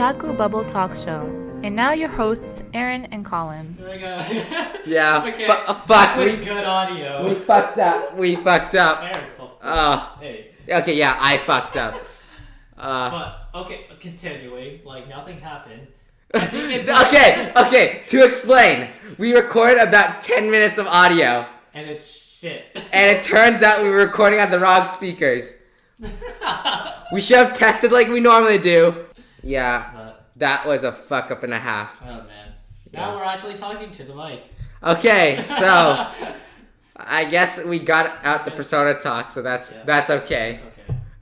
Otaku Bubble Talk Show. And now your hosts, Aaron and Colin. There we go. Yeah. Okay. Fuck. With good audio. We fucked up. Aaron, Oh. Hey. Okay, yeah, I fucked up. But okay, continuing. Like nothing happened. Okay. To explain, we recorded about 10 minutes of audio, and it's shit. and it turns out we were recording on the wrong speakers. We should have tested like we normally do. Yeah. That was a fuck up and a half. Oh man. Now we're actually talking to the mic. Okay, so I guess we got out the persona talk, so that's okay. That's okay.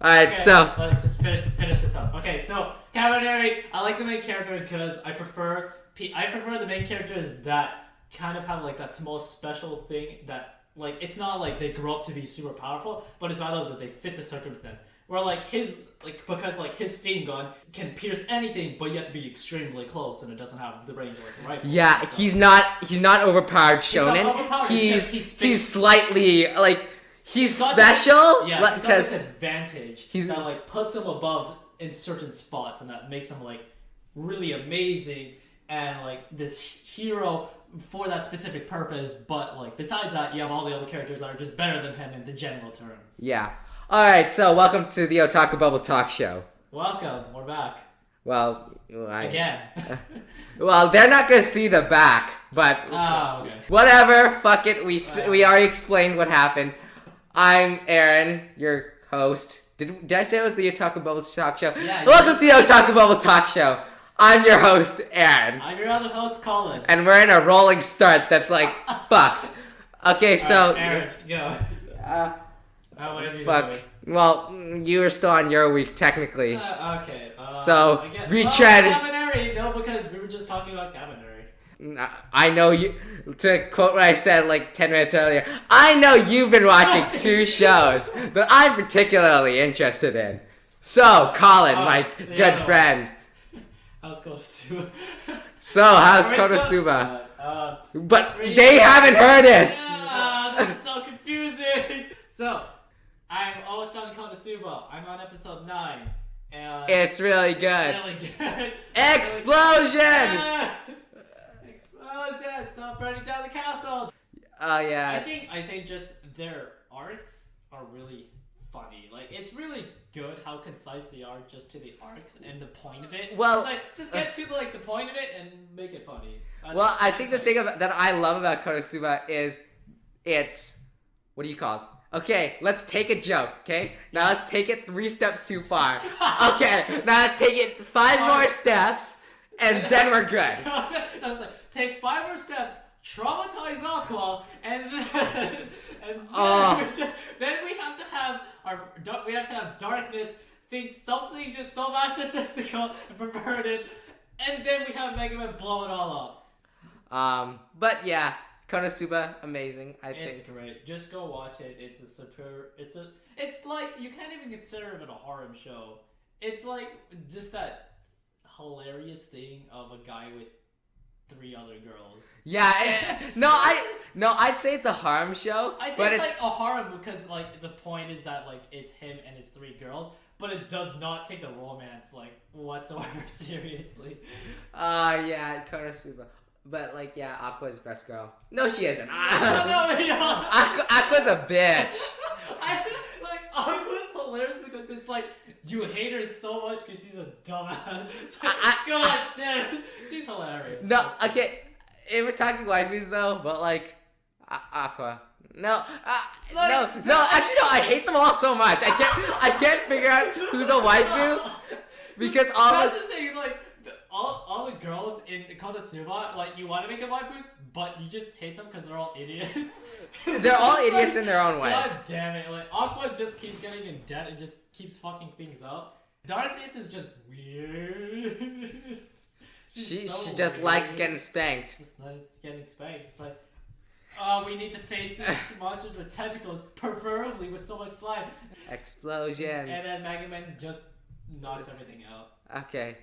Alright, okay, so let's just finish this up. Okay, so Cabaneri, I like the main character because I prefer the main characters that kind of have like that small special thing that like it's not like they grow up to be super powerful, but it's rather that they fit the circumstance. Where like his steam gun can pierce anything, but you have to be extremely close, and it doesn't have the range of like a rifle. yeah, so. he's not overpowered shonen. He's slightly like he's special. Yeah, he's got this advantage that like puts him above in certain spots, and that makes him like really amazing and like this hero for that specific purpose. But like besides that, you have all the other characters that are just better than him in the general terms. Yeah. Alright, so welcome to the Otaku Bubble Talk Show. Welcome, we're back. Well, again. Well, they're not gonna see the back, but okay. Whatever, fuck it, we already explained what happened. I'm Aaron, your host. Did I say it was the Otaku Bubble Talk Show? Yeah. Welcome to the Otaku Bubble Talk Show. I'm your host, Aaron. I'm your other host, Colin. And we're in a rolling start that's like, fucked. Okay, so... Aaron, go. Fuck. Well, you were still on your week, technically. Okay. So, retread. Cabaneri. No, because we were just talking about Cabaneri. I know you... To quote what I said like 10 minutes earlier, I know you've been watching two shows that I'm particularly interested in. So, Colin, my good friend. How's KonoSuba? So, how's KonoSuba? But they haven't heard it! This is so confusing! So, I'm almost done KonoSuba. I'm on episode 9. And it's really good. It's really good. Explosion! Explosion! Stop burning down the castle! Oh, yeah. I think just their arcs are really funny. Like, it's really good how concise they are just to the arcs and the point of it. Well, it's like, just get to like the point of it and make it funny. I think the thing that I love about KonoSuba is it's... What do you call it? Okay, let's take a joke, okay? Now let's take it 3 steps too far. Okay, now let's take it 5 more steps, and then we're good. I was like, take 5 more steps, traumatize Aqua, and then we have to have darkness think something just so narcissistical and perverted, and then we have Mega Man blow it all up. But yeah. KonoSuba, amazing, I think. It's great. Just go watch it. It's like, you can't even consider it a harem show. It's like, just that hilarious thing of a guy with 3 other girls. Yeah, I'd say it's a harem show. I'd say it's like a harem because, like, the point is that, like, it's him and his 3 girls, but it does not take the romance, like, whatsoever seriously. Yeah, KonoSuba. But, like, yeah, Aqua's best girl. No, she isn't. No. Aqua's a bitch. Aqua's hilarious because it's like, you hate her so much because she's a dumbass. God damn, she's hilarious. No, okay, if we're talking waifus, though, but, like, Aqua. No, actually, no, I hate them all so much. I can't figure out who's a waifu because That's the thing, like, all the girls in KonoSuba, like, you want to make them waifus, but you just hate them because they're all idiots. They're all idiots in their own way. God damn it. Like, Aqua just keeps getting in debt and just keeps fucking things up. Darkness is just weird. She just likes getting spanked. Just likes getting spanked. It's like, we need to face these monsters with tentacles, preferably with so much slime. Explosion. And then Mega Man just knocks everything out. Okay.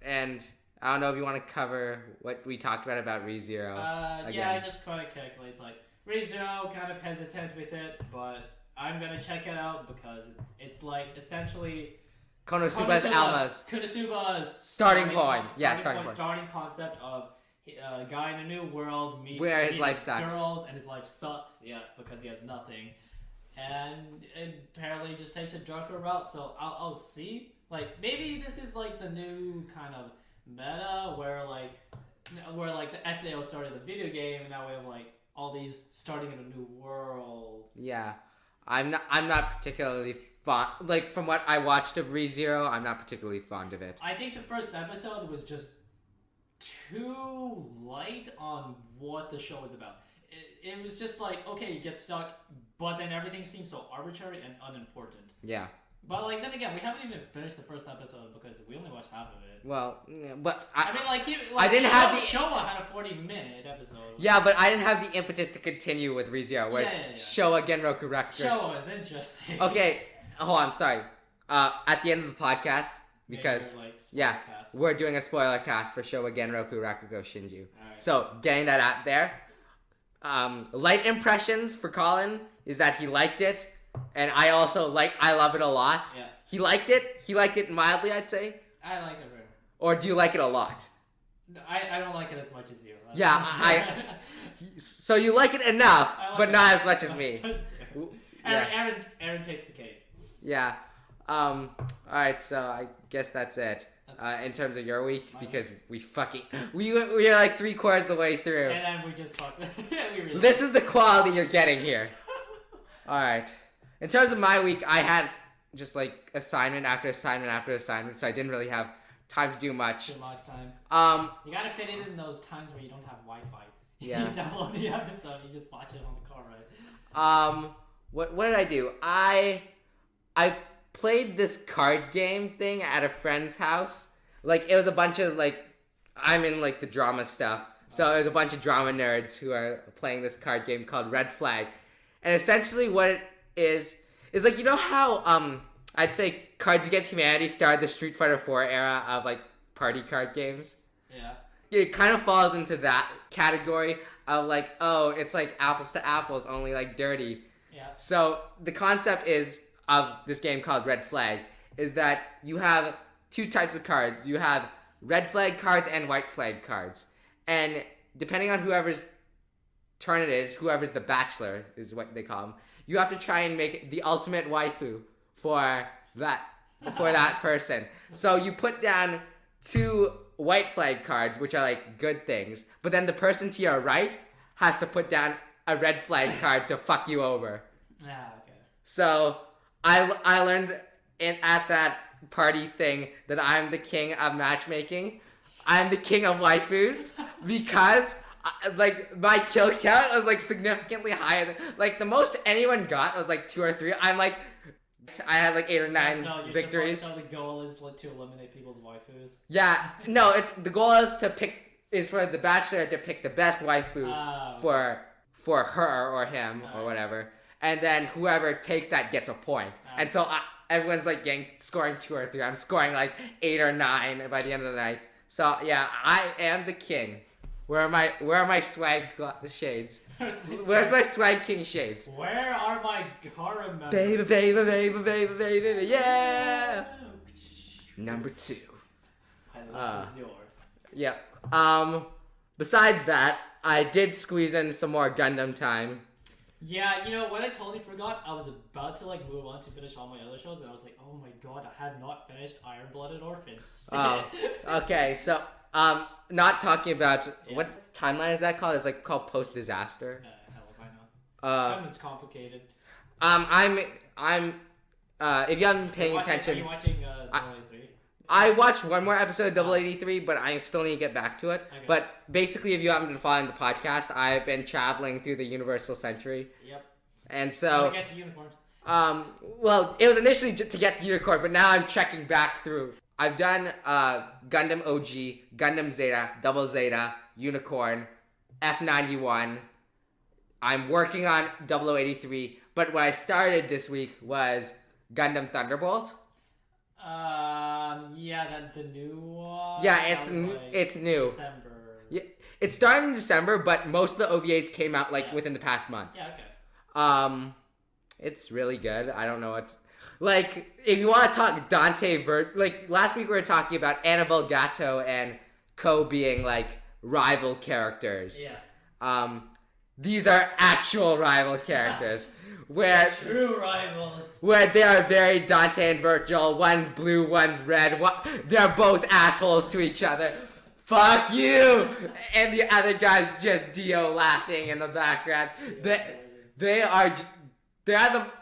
And I don't know if you want to cover what we talked about ReZero. Yeah, I just kind of calculate. It's like ReZero, kind of hesitant with it, but I'm gonna check it out because it's like essentially KonoSuba's Alma's KonoSuba's starting point. Starting point. Starting concept of a guy in a new world where his life meets sucks. Girls and his life sucks. Yeah, because he has nothing, and apparently just takes a darker route. So I'll see. Like maybe this is like the new kind of meta where the SAO started the video game, and now we have like all these starting in a new world. Yeah, I'm not particularly fond. Like from what I watched of ReZero, I'm not particularly fond of it. I think the first episode was just too light on what the show was about. It was just like, okay, you get stuck, but then everything seems so arbitrary and unimportant. Yeah. But like then again, we haven't even finished the first episode because we only watched half of it. Well, yeah, but I didn't have the Showa had a 40-minute episode. Yeah, but I didn't have the impetus to continue with ReZero, whereas Showa Genroku Rakugo. Showa is interesting. Okay, hold on, sorry. At the end of the podcast, because we're doing a spoiler cast for Showa Genroku Rakugo Shinjuu. Right. So getting that out there. Light impressions for Colin is that he liked it. And I also I love it a lot. Yeah. He liked it mildly, I'd say. I liked it very much. Or do you like it a lot? No, I don't like it as much as you. So you like it enough, but not as much as me. Aaron takes the cake. Yeah. Alright, so I guess that's it. In terms of your week, because we are like 3/4 of the way through. And then we just fucked. This is the quality you're getting here. Alright. In terms of my week, I had just like assignment after assignment after assignment, so I didn't really have time to do much. Too much time. You gotta fit it in those times where you don't have Wi-Fi. Yeah. You download the episode, you just watch it on the car ride. What did I do? I played this card game thing at a friend's house. Like it was a bunch of I'm in like the drama stuff, so it was a bunch of drama nerds who are playing this card game called Red Flag. And essentially what it is like, you know how I'd say Cards Against Humanity started the Street Fighter 4 era of like party card games? Yeah. It kind of falls into that category of like, oh, it's like apples to apples, only like dirty. Yeah. So the concept of this game called Red Flag is that you have two types of cards. You have red flag cards and white flag cards. And depending on whoever's turn it is, whoever's the bachelor is what they call them, you have to try and make the ultimate waifu for that person. So you put down two white flag cards, which are like good things, but then the person to your right has to put down a red flag card to fuck you over. Yeah, okay. So I learned at that party thing that I'm the king of matchmaking. I'm the king of waifus because my kill count was like significantly higher than like the most anyone got was like 2 or 3. I had like 8 or 9 victories. So the goal is to eliminate people's waifus. Yeah, no, the goal is for the bachelor to pick the best waifu for her or him or whatever, and then whoever takes that gets a point. And so everyone's like scoring 2 or 3. I'm scoring like 8 or 9 by the end of the night. So yeah, I am the king. Where are my swag shades? Where's my Swag King shades? Where are my harem members? Baby, yeah! Number 2. I love yours. Yep. Besides that, I did squeeze in some more Gundam time. Yeah, you know, what I totally forgot, I was about to move on to finish all my other shows, and I was like, oh my god, I have not finished Iron Blooded Orphans. Oh, okay, so, not talking about, what timeline is that called? It's like called post-disaster. Hell if I know. It's complicated. I'm, if you haven't been paying attention. Are you watching, 83? I watched one more episode of 83, but I still need to get back to it. Okay. But basically, if you haven't been following the podcast, I've been traveling through the Universal Century. Yep. And so... get to Unicorn. Well, it was initially to get to Unicorn, but now I'm trekking back through. I've done Gundam OG, Gundam Zeta, Double Zeta, Unicorn, F91. I'm working on 0083, but what I started this week was Gundam Thunderbolt. Yeah, the new one. Yeah, it's new. December. Yeah, it started in December, but most of the OVAs came out within the past month. Yeah, okay. It's really good. I don't know what. Like, if you want to talk Dante like, last week we were talking about Annabelle Gatto and Ko being, like, rival characters. Yeah. These are actual rival characters. Where true rivals. Where they are very Dante and Virgil. One's blue, one's red. They're both assholes to each other. Fuck you! And the other guy's just Dio laughing in the background. It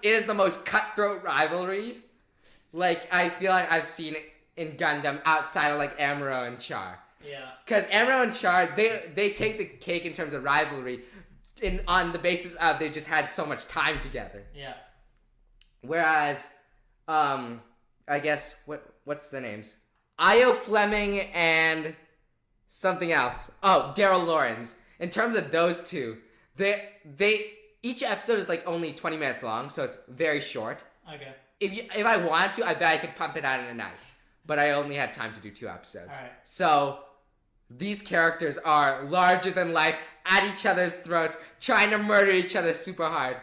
is the most cutthroat rivalry. Like, I feel like I've seen it in Gundam outside of, like, Amuro and Char. Yeah. Because Amuro and Char, they take the cake in terms of rivalry on the basis of they just had so much time together. Yeah. Whereas, I guess, what's the names? Io Fleming and something else. Oh, Daryl Lawrence. In terms of those two, each episode is like only 20 minutes long, so it's very short. Okay. If I wanted to, I bet I could pump it out in a night. But I only had time to do 2 episodes. All right. So these characters are larger than life, at each other's throats, trying to murder each other super hard.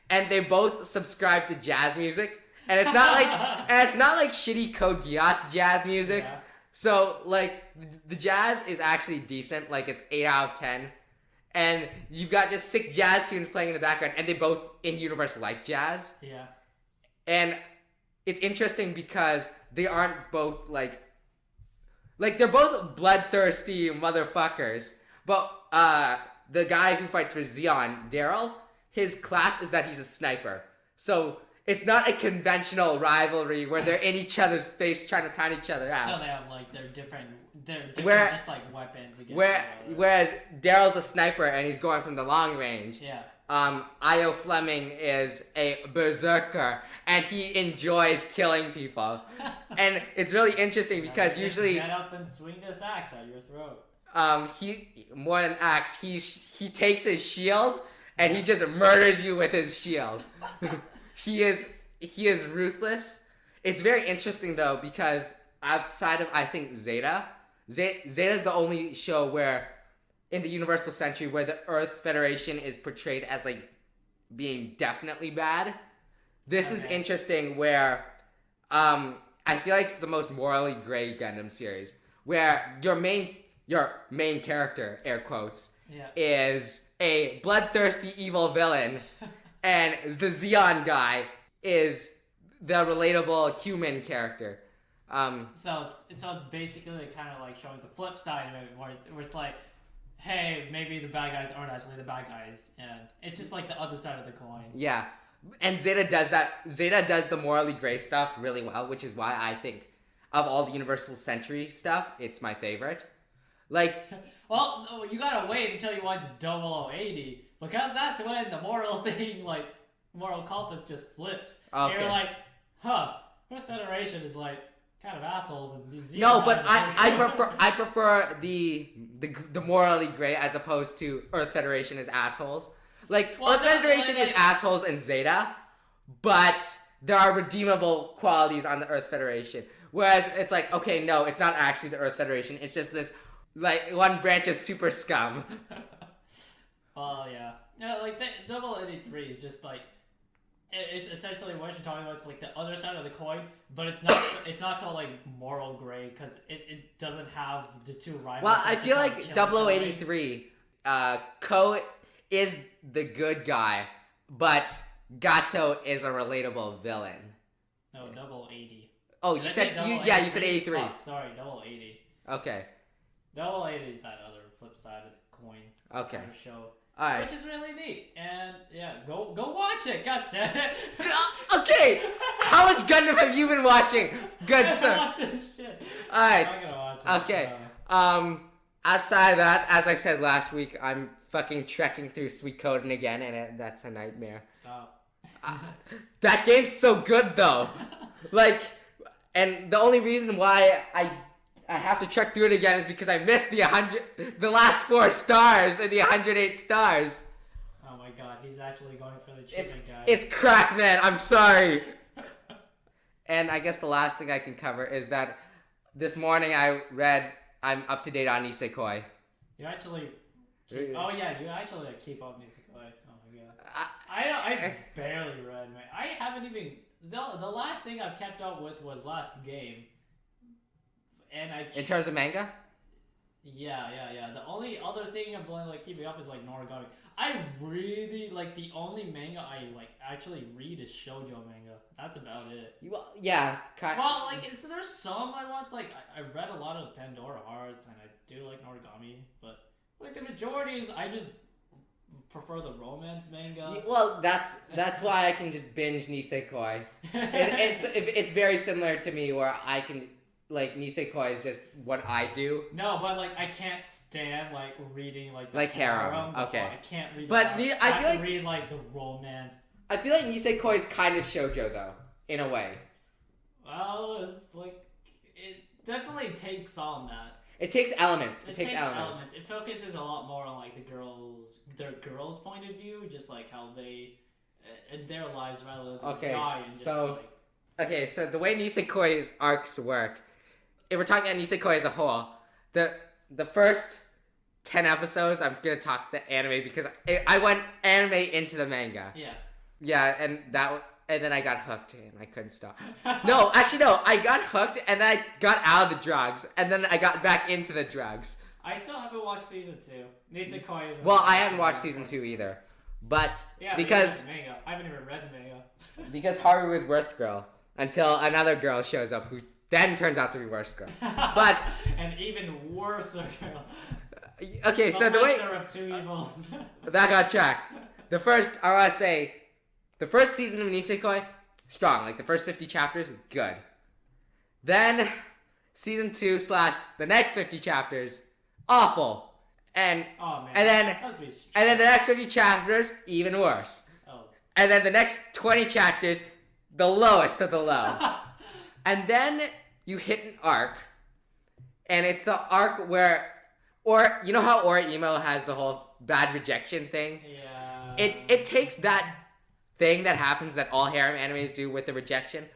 And they both subscribe to jazz music. And it's not like shitty Code Geass jazz music. Yeah. So, like, the jazz is actually decent. Like, it's 8 out of 10. And you've got just sick jazz tunes playing in the background. And they both, in universe, like jazz. Yeah. And it's interesting because they aren't both, like, they're both bloodthirsty motherfuckers. But, the guy who fights for Zeon, Daryl, his class is that he's a sniper. So it's not a conventional rivalry where they're in each other's face trying to pound each other out. So they have like they're different just like weapons against each other. Whereas Daryl's a sniper and he's going from the long range. Yeah. Io Fleming is a berserker and he enjoys killing people. And it's really interesting because usually get up and swing this axe at your throat. He more than axe, he takes his shield and he just murders you with his shield. He is ruthless. It's very interesting though because outside of I think Zeta is the only show where in the Universal Century where the Earth Federation is portrayed as like being definitely bad. This is interesting where I feel like it's the most morally gray Gundam series where your main character, air quotes, is a bloodthirsty evil villain and the Zeon guy is the relatable human character. So it's basically kind of like showing the flip side of it where it's like, hey, maybe the bad guys aren't actually the bad guys, and it's just like the other side of the coin. Yeah, and Zeta does that. Zeta does the morally gray stuff really well, which is why I think of all the Universal Century stuff, it's my favorite. Like, well, no, you gotta wait until you watch 0080 because that's when the moral thing, like moral compass, just flips. Okay. You're like, Earth Federation is like kind of assholes, and these no, but I prefer the morally gray as opposed to Earth Federation as assholes. Like, Earth Federation is assholes in Zeta, but there are redeemable qualities on the Earth Federation. Whereas it's like, okay, no, it's not actually the Earth Federation. It's just this, like, one branch of super scum. Well, yeah. No, like, 0083 is just like, it's essentially what you're talking about. It's like the other side of the coin, but it's not so like moral gray because it doesn't have the two rivals. Well, I feel like 0083, Ko is the good guy, but Gato is a relatable villain. No, 0080. Oh, you said 83. Oh, sorry, 0080. Okay. 0080 is that other flip side of the coin. Okay. Kind of show. All right. Which is really neat, and yeah, go watch it. God damn it. Okay. How much Gundam have you been watching? Good sir. Watch this shit. All right. I'm gonna watch it. Okay. Outside of that, as I said last week, I'm fucking trekking through Suikoden again, and that's a nightmare. Stop. That game's so good though. Like, and the only reason why I have to trek through it again is because I missed the last 4 stars and the 108 stars. Oh my god, he's actually going for the achievement, guy. It's crack, man. I'm sorry. And I guess the last thing I can cover is that this morning I'm up to date on Nisekoi. You actually Oh yeah, you actually keep up Nisekoi. Oh my god. I barely read. Man. I haven't even. The last thing I've kept up with was last game. And in terms of manga? Yeah. The only other thing I'm like keeping up is like Noragami. I really like the only manga I like actually read is shoujo manga. That's about it. Well, yeah. Well, like so there's some I watch. Like I read a lot of Pandora Hearts, and I do like Noragami, but like the majority is I just prefer the romance manga. Well, that's why I can just binge Nisekoi. It's very similar to me where I can. Like, Nisekoi is just what I do. No, but, like, I can't stand, like, reading, like harem. Okay. I can't read but I feel like read, like, the romance. I feel like Nisekoi is kind of shoujo, though, in a way. Well, it's, like, it definitely takes on that. It takes elements. It takes elements. It focuses a lot more on, like, their girls' point of view, just, like, how they, in their lives rather than the guy. And so, okay, so the way Nisekoi's arcs work, if we're talking about Nisekoi as a whole, the first 10 episodes, I'm gonna talk the anime because I went anime into the manga. Yeah. Yeah, and then I got hooked and I couldn't stop. No, actually no, I got hooked and then I got out of the drugs and then I got back into the drugs. I still haven't watched season 2. Nisekoi is. Well, I haven't watched season 2 either, but because the manga, I haven't even read the manga. Because Haru is worst girl until another girl shows up who then turns out to be worst girl. But an even worse girl. Okay, so the way of two evils. Back on track. The first season of Nisekoi, strong. Like the first 50 chapters, good. Then season 2 / the next 50 chapters, awful. And then the next 50 chapters, even worse. Oh. And then the next 20 chapters, the lowest of the low. And then you hit an arc, and it's the arc where, or you know how Emo has the whole bad rejection thing? Yeah. It takes that thing that happens that all harem animes do with the rejection,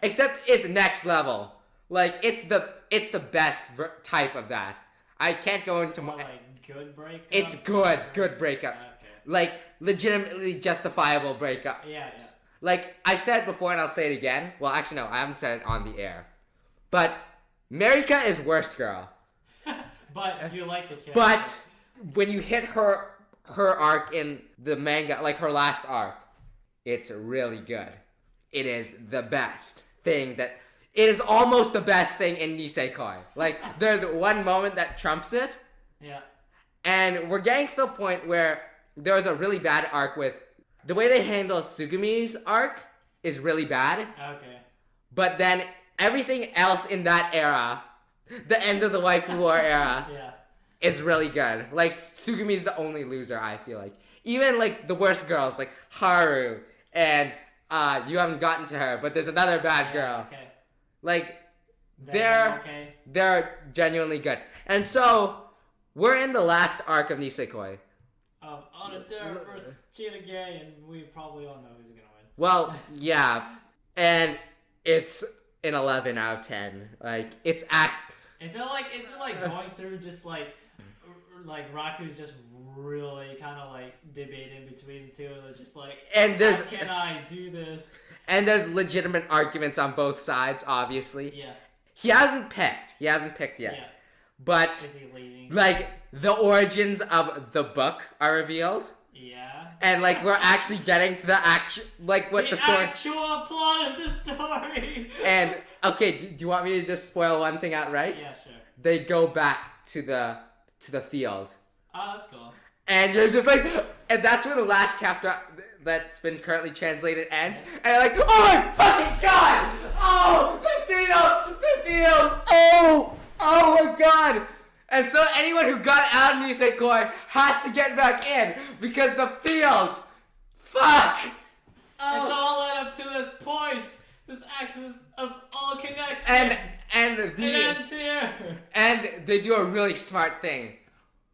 except it's next level. Like it's the best type of that. I can't go into more. Like good breakups. It's good breakups. Okay. Like legitimately justifiable breakups. Yeah. Like I said before, and I'll say it again. Well, actually, no, I haven't said it on the air. But Marika is worst girl. But you like the character. But when you hit her arc in the manga, like her last arc, it's really good. It is the best thing that. It is almost the best thing in Nisekoi. Like, there's one moment that trumps it. Yeah. And we're getting to the point where there was a really bad arc with. The way they handle Tsugumi's arc is really bad. Okay. But then everything else in that era, the end of the waifu war era, is really good. Like, Tsugumi's the only loser, I feel like. Even, like, the worst girls, like Haru, and you haven't gotten to her, but there's another bad girl. Okay. Like, they're genuinely good. And so, we're in the last arc of Nisekoi. Of Otaku versus Chirage, and we probably all know who's gonna win. Well, yeah. And it's an 11 out of 10. Like, Is it like going through just like Raku's just really kind of like debating between the two, and just like, and how can I do this? And there's legitimate arguments on both sides, obviously. Yeah. He hasn't picked yet. Yeah. But is he leading? Like the origins of the book are revealed. Yeah. And like we're actually getting to the actual the story. Actual plot of the story. And okay, do you want me to just spoil one thing outright? Yeah, sure. They go back to the field. Oh, that's cool. And you're just like, and that's where the last chapter that's been currently translated ends. And you're like, oh my fucking god! Oh, the field! Oh my god! And so anyone who got out of Nisekoi has to get back in because the field. Fuck! Oh. It's all led up to this point. This axis of all connections. And it ends here. And they do a really smart thing.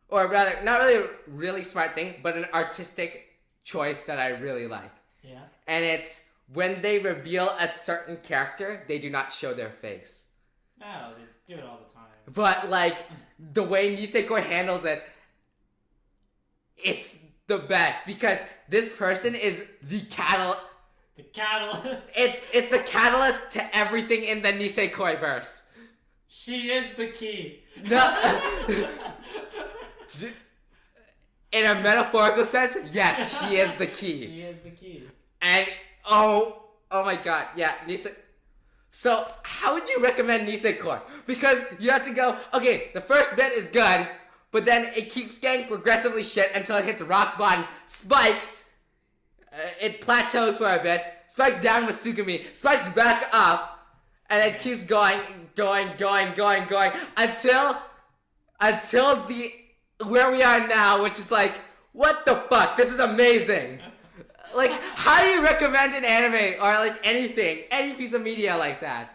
Or rather, not really a really smart thing, but an artistic choice that I really like. Yeah. And it's when they reveal a certain character, they do not show their face. Oh, they do it all the time. But like the way Nisekoi handles it, it's the best because this person is the catalyst. The catalyst. It's the catalyst to everything in the Nisekoi verse. She is the key. No. In a metaphorical sense, yes, she is the key. She is the key. And oh my god, yeah, So how would you recommend Nisekoi? Because you have to go, okay, the first bit is good, but then it keeps getting progressively shit until it hits rock bottom, spikes, it plateaus for a bit, spikes down with Sugumi, spikes back up, and it keeps going until the where we are now, which is like, what the fuck? This is amazing. Like, how do you recommend an anime or like anything, any piece of media like that?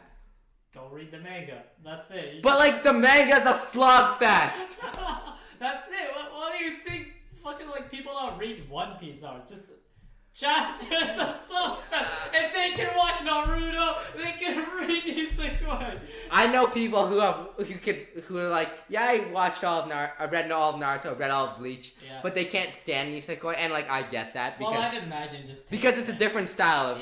Go read the manga. That's it. But like the manga's a slugfest. That's it. What do you think? Fucking like people that read One Piece are just. Shout out to some slow. If they can watch Naruto, they can read Nisekoi. I know people who are like, yeah, I watched all of I read all of Naruto, read all of Bleach, but they can't stand Nisekoi, and like I get that because I'd imagine because it's a different style of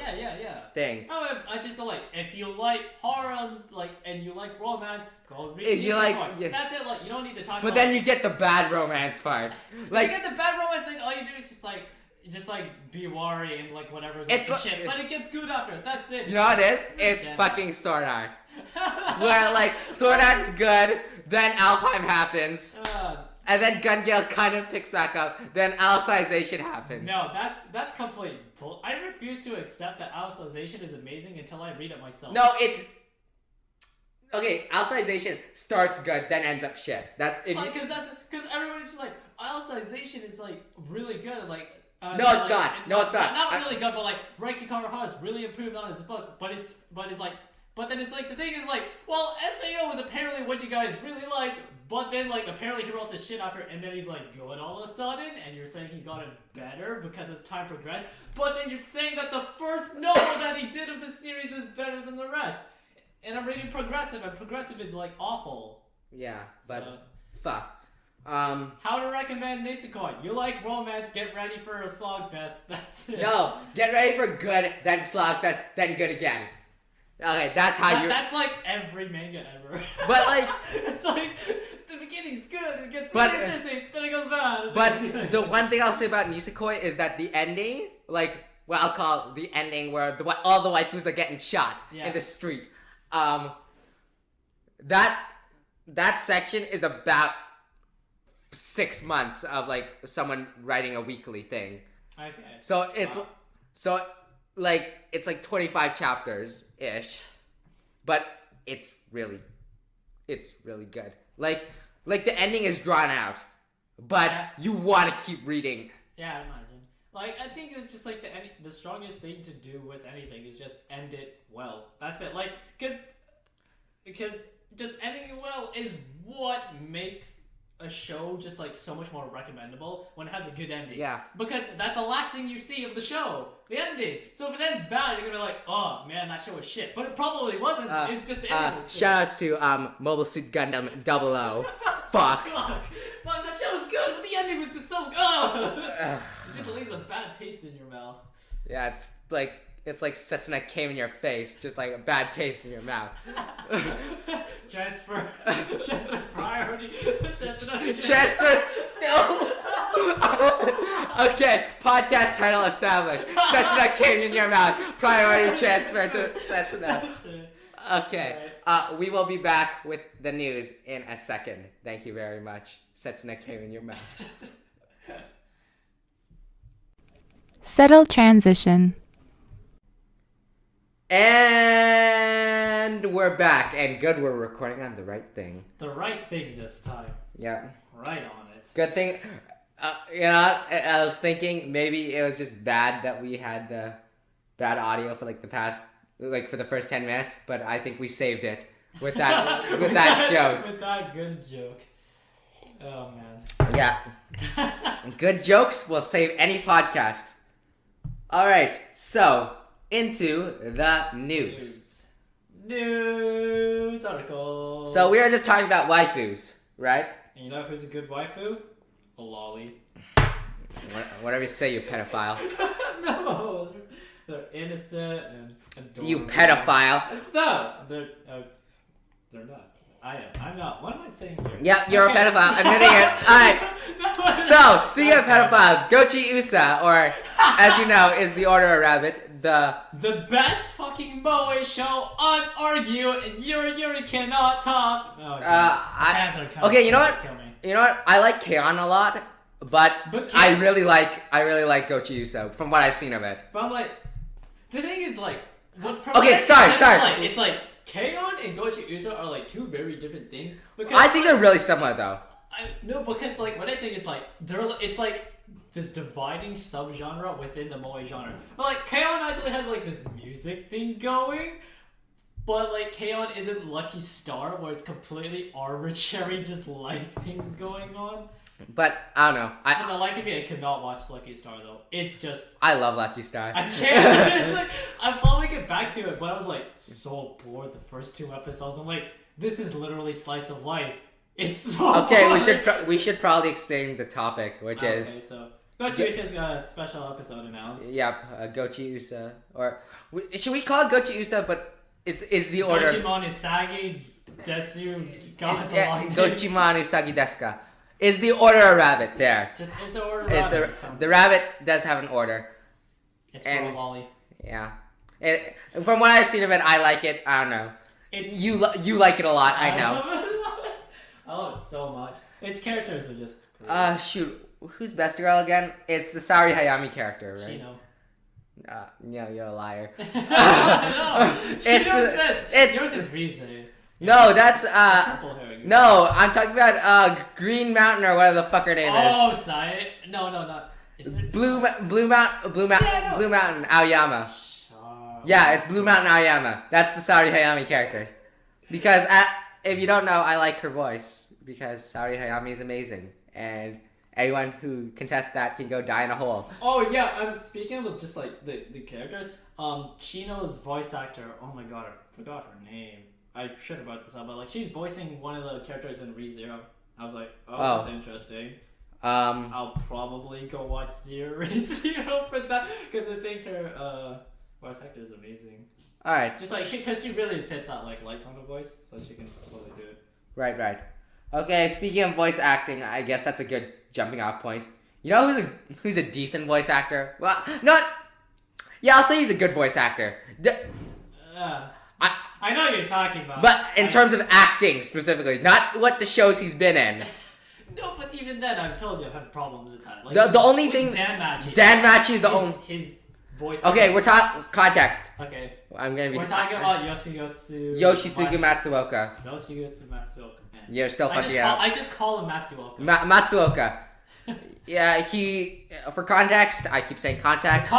thing. Oh, I just like if you like harems, like and you like romance, go read if you Nisekoi. That's it. Like you don't need to talk. But about then you get the bad romance parts. Like you get the bad romance thing. All you do is just be wary and like whatever goes to shit, but it gets good after. That's it. You know what it is? It's fucking Sword Art. Where like Sword Art's good, then Alpine happens, and then Gun Gale kind of picks back up, then Alicization happens. No, that's complete bull. I refuse to accept that Alicization is amazing until I read it myself. No, it's okay. Alicization starts good, then ends up shit. Because everybody's just like Alicization is like really good, like. No, it's not. No, it's not. Not really good, but like Reiki Kawahara has really improved on his book. But then it's like the thing is like, well, SAO is apparently what you guys really like, but then like apparently he wrote this shit after, and then he's like good all of a sudden, and you're saying he got it better because as time progressed. But then you're saying that the first novel that he did of the series is better than the rest. And I'm reading Progressive, and Progressive is like awful. Yeah, but fuck. How to recommend Nisekoi? You like romance, get ready for a slogfest. That's it. No, get ready for good, then slogfest, then good again. Okay, that's how you. That's like every manga ever. But like, it's like the beginning's good, it gets pretty interesting, then it goes bad. But the one thing I'll say about Nisekoi is that the ending, like what I'll call the ending, where all the waifus are getting shot in the street. That section is about 6 months of like someone writing a weekly thing. Okay. So it's it's like 25 chapters ish, but it's really good. Like the ending is drawn out, but you want to keep reading. Yeah, I imagine. Like I think it's just like the strongest thing to do with anything is just end it well. That's it. Like because just ending it well is what makes a show just like so much more recommendable when it has a good ending. Yeah. Because that's the last thing you see of the show, the ending. So if it ends bad, you're gonna be like, oh man, that show was shit. But it probably wasn't. It's just the ending was shit. Shoutouts to Mobile Suit Gundam 00. Fuck. Fuck. Well, that show was good, but the ending was just so good. It just leaves a bad taste in your mouth. Yeah, it's like Setsuna came in your face, just like a bad taste in your mouth. Transfer priority. Transfer. No. Okay, podcast title established. Setsuna came in your mouth. Priority transfer to Setsuna. Okay, we will be back with the news in a second. Thank you very much. Setsuna came in your mouth. Settle transition. And we're back, and good, we're recording on the right thing. The right thing this time. Yeah. Right on it. Good thing, I was thinking maybe it was just bad that we had the bad audio for like for the first 10 minutes, but I think we saved it with that joke. With that good joke. Oh man. Yeah. Good jokes will save any podcast. Alright, so into the news article. So we were just talking about waifus, right? And you know who's a good waifu? A lolly. Whatever you say, you pedophile. No, they're innocent and adorable. You pedophile. No, they're not. I am. I'm not. What am I saying here? Yep, you're a pedophile. Admitting it. Alright. So, speaking of pedophiles, GochiUsa, or as you know, is the Order of Rabbit, the best fucking moe show, unargued, and Yuri cannot top. Oh, fans are coming. okay, you know what? Kill me. You know what? I like K-On! A lot, but I really like GochiUsa from what I've seen of it. But I'm like, the thing is like, okay, sorry. It's like K-On! And GochiUsa are like two very different things. Because I think they're really similar though. No, because like what I think is like it's like this dividing subgenre within the moe genre. But like K-On! Actually has like this music thing going, but like K-On! Isn't Lucky Star where it's completely arbitrary, just life things going on. But I don't know. For the life of me, I could not watch Lucky Star though. It's just I love Lucky Star. I can't. It's like, I'm probably get back to it, but I was like so bored the first 2 episodes. I'm like, this is literally slice of life. It's so okay. boring. We should probably explain the topic, which is so GochiUsa's got a special episode announced. Yep, GochiUsa, or should we call it GochiUsa? But it's the order. Gochimanisagi Desu. God, Gochimanisagi Deska is the Order of Rabbit. There. Just is the order. Rabbit, the rabbit does have an order. It's for a lolly. Yeah. From what I've seen of it, I like it. I don't know. You like it a lot. I know. I love it so much. Its characters are just great. Shoot. Who's best girl again? It's the Sari Hayami character, right? Chino. No, you're a liar. No, Chino's best. Yours is Rize. No, that's No, I'm talking about Green Mountain or whatever the fuck her name is. Oh, Sai. No, not. Blue Mountain Aoyama. Yeah, it's Blue Mountain Aoyama. That's the Sari Hayami character. Because if you don't know, I like her voice because Sari Hayami is amazing, and anyone who contests that can go die in a hole. Oh yeah, I'm speaking of just like the characters. Chino's voice actor. Oh my god, I forgot her name. I should have brought this up, but like she's voicing one of the characters in ReZero. I was like, oh, that's interesting. I'll probably go watch ReZero for that because I think her voice actor is amazing. All right. Just like because she really fits that like light tone of voice, so she can totally do it. Right. Okay, speaking of voice acting, I guess that's a good jumping off point. You know who's a decent voice actor? Well, I'll say he's a good voice actor. I know what you're talking about. But in terms of acting specifically, not what the shows he's been in. No, but even then, I've told you I've had problems with that. Like, the only thing Dan Machi is the only his voice. Okay, we're talking context. Okay. I'm gonna be. We're talking about Yoshitsugi Matsuoka. Yoshitsugi Matsuoka. You're still fucking out. I just call him Matsuoka. Matsuoka. Yeah, for context, I keep saying context.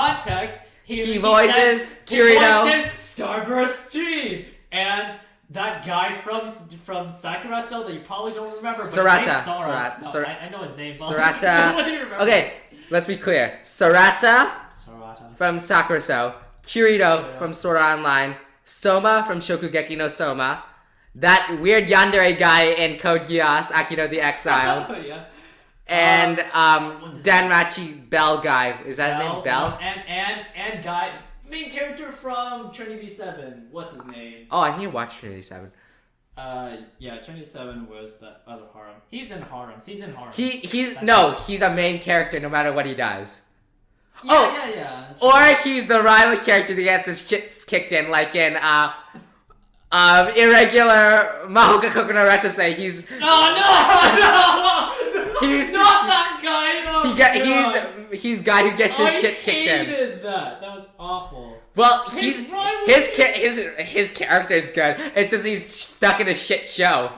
He voices Kirito. He voices Starburst G and that guy from Sakura Cell that you probably don't remember. Sarata. I know his name. Sarata. Okay, let's be clear. Sarata from Sakura Cell. Kirito from Sword Art Online. Soma from Shokugeki no Soma. That weird yandere guy in Code Geass, Akito the Exiled. Yeah. And Danmachi Bell guy. Is that his name? Bell? And guy, main character from Trinity 7. What's his name? Oh, I need to watch Trinity 7. Yeah, Trinity 7 was the other harem. He's in harem. He's a main character no matter what he does. Yeah. Or he's the rival character that gets his shit kicked in, like in irregular Mahoka Kokono Retose. He's He's not that guy. He's guy who gets his shit kicked in. I hated that. That was awful. Well, his character's good. It's just he's stuck in a shit show.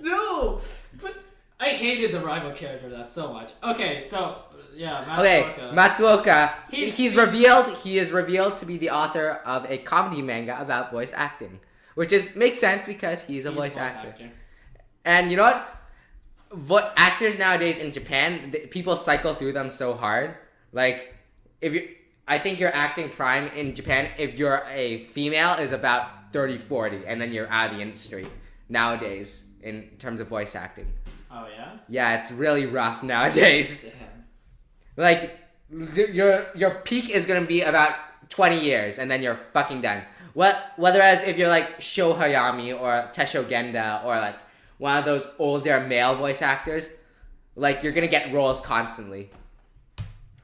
No. But I hated the rival character that so much. Okay, so yeah, Matsuoka. Okay, Matsuoka. He is revealed to be the author of a comedy manga about voice acting, which makes sense because he's a voice actor. And you know what actors nowadays in Japan, people cycle through them so hard. Like, I think your acting prime in Japan, if you're a female, is about 30-40, and then you're out of the industry nowadays in terms of voice acting. Oh yeah. Yeah, it's really rough nowadays. Damn. Like, your peak is gonna be about 20 years, and then you're fucking done. Whereas if you're like Sho Hayami or Tesho Genda or like one of those older male voice actors, like you're gonna get roles constantly.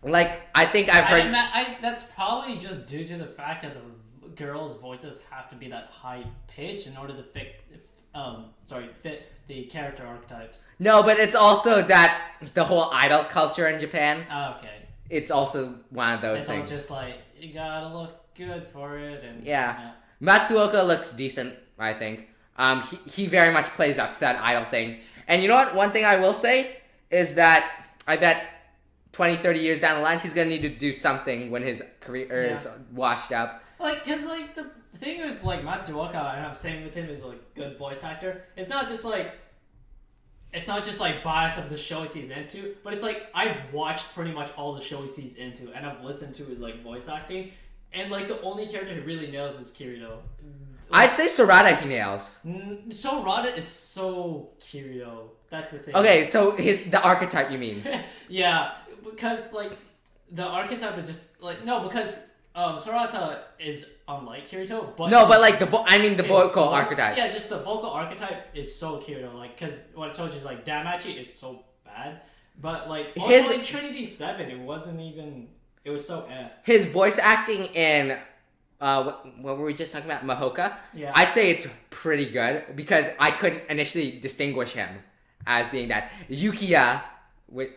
Like I think I've heard. That's probably just due to the fact that the girls' voices have to be that high pitch in order to fit the character archetypes. No, but it's also that the whole idol culture in Japan. Oh, okay. It's also one of those it's things. All just like you gotta look good for it, and yeah. Matsuoka looks decent, I think. He very much plays up to that idol thing. And you know what? One thing I will say is that I bet 20, 30 years down the line, he's gonna need to do something when his career is washed up. Like, cause like the thing is like Matsuoka, and I'm saying with him is like good voice actor. It's not just like bias of the shows he's into, but it's like I've watched pretty much all the shows he's into, and I've listened to his like voice acting, and like the only character he really nails is Kirito. I'd say Sarada he nails. So Rada is so Kirito. That's the thing. Okay, so the archetype you mean? Yeah, because like the archetype is just like because Sarata is unlike Kirito, but but like the vocal archetype. Yeah, just the vocal archetype is so Kirito. Like, cause what I told you is like Damachi is so bad, but like also in Trinity 7, it wasn't even. It was so His voice acting in what were we just talking about? Mahoka? Yeah. I'd say it's pretty good because I couldn't initially distinguish him as being that. Yukiya,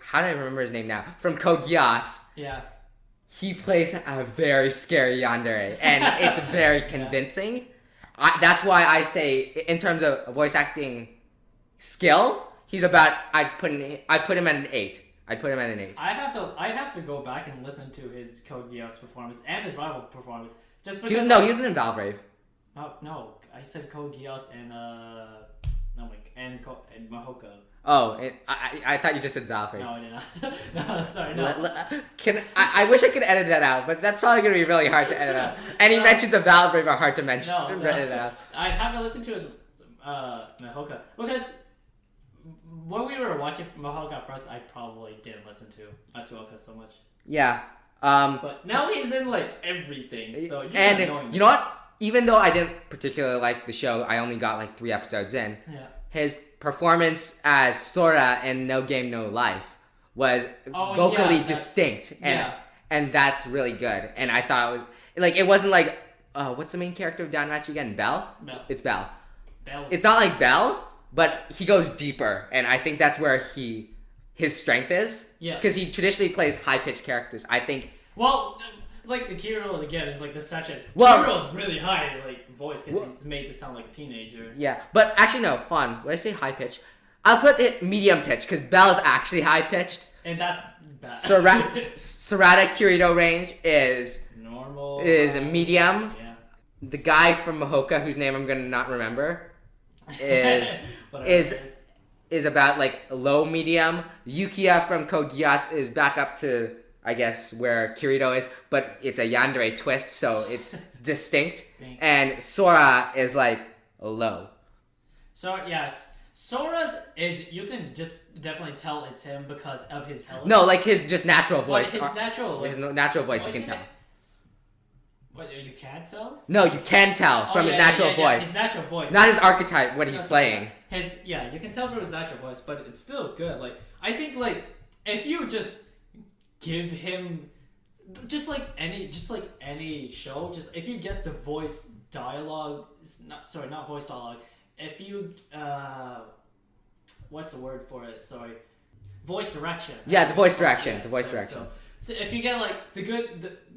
how do I remember his name now? From Code Geass. Yeah. He plays a very scary yandere, and it's very convincing. That's why I say, in terms of voice acting skill, he's about. I'd put him at an 8. I'd put him at an 8. I'd have to go back and listen to his Code Geass performance and his rival performance. Just because he wasn't in Valvrave. No, I said Code Geass and and Mahoka. Oh, I thought you just said Valvrave. No, I did not. No, sorry, no. I wish I could edit that out, but that's probably going to be really hard to edit out. Any mentions of Valvrave are hard to mention. No. Edit out. I'd have to listen to his Mahoka because when we were watching Mahoka first, I probably didn't listen to Matsuoka so much. Yeah. But now he's in like everything. So you know what? Even though I didn't particularly like the show, I only got like 3 episodes in. Yeah. His performance as Sora in No Game No Life was vocally distinct, and that's really good. And I thought it was like it wasn't like what's the main character of Danmachi again? Belle? Belle. It's Belle. It's not like Belle, but he goes deeper, and I think that's where his strength is. Yeah. Because he traditionally plays high pitched characters. I think. Well, like the Kirito again is like the section. Well, Kirito's really high like voice because he's made to sound like a teenager. Yeah, but actually no. Hold on. When I say high pitch, I'll put it medium pitch because Belle's actually high pitched. And that's bad. Sarada Kirito range is normal. Is medium. Yeah. The guy from Mahoka, whose name I'm gonna not remember, is about like low medium. Yukiya from Code Geass is back up to I guess where Kirito is, but it's a yandere twist, so it's distinct. And Sora is like low. So yes, Sora's is you can just definitely tell it's him because of his television. No, like his just natural voice. His natural voice, you can tell. What, you can't tell? No, you can tell from his natural voice. His natural voice. Not his archetype, what he's playing. You can tell from his natural voice, but it's still good. Like I think like if you just give him just like any show, just if you get the voice dialogue, not voice dialogue. If you what's the word for it? Sorry, voice direction. Yeah, the voice direction. The voice direction. So if you get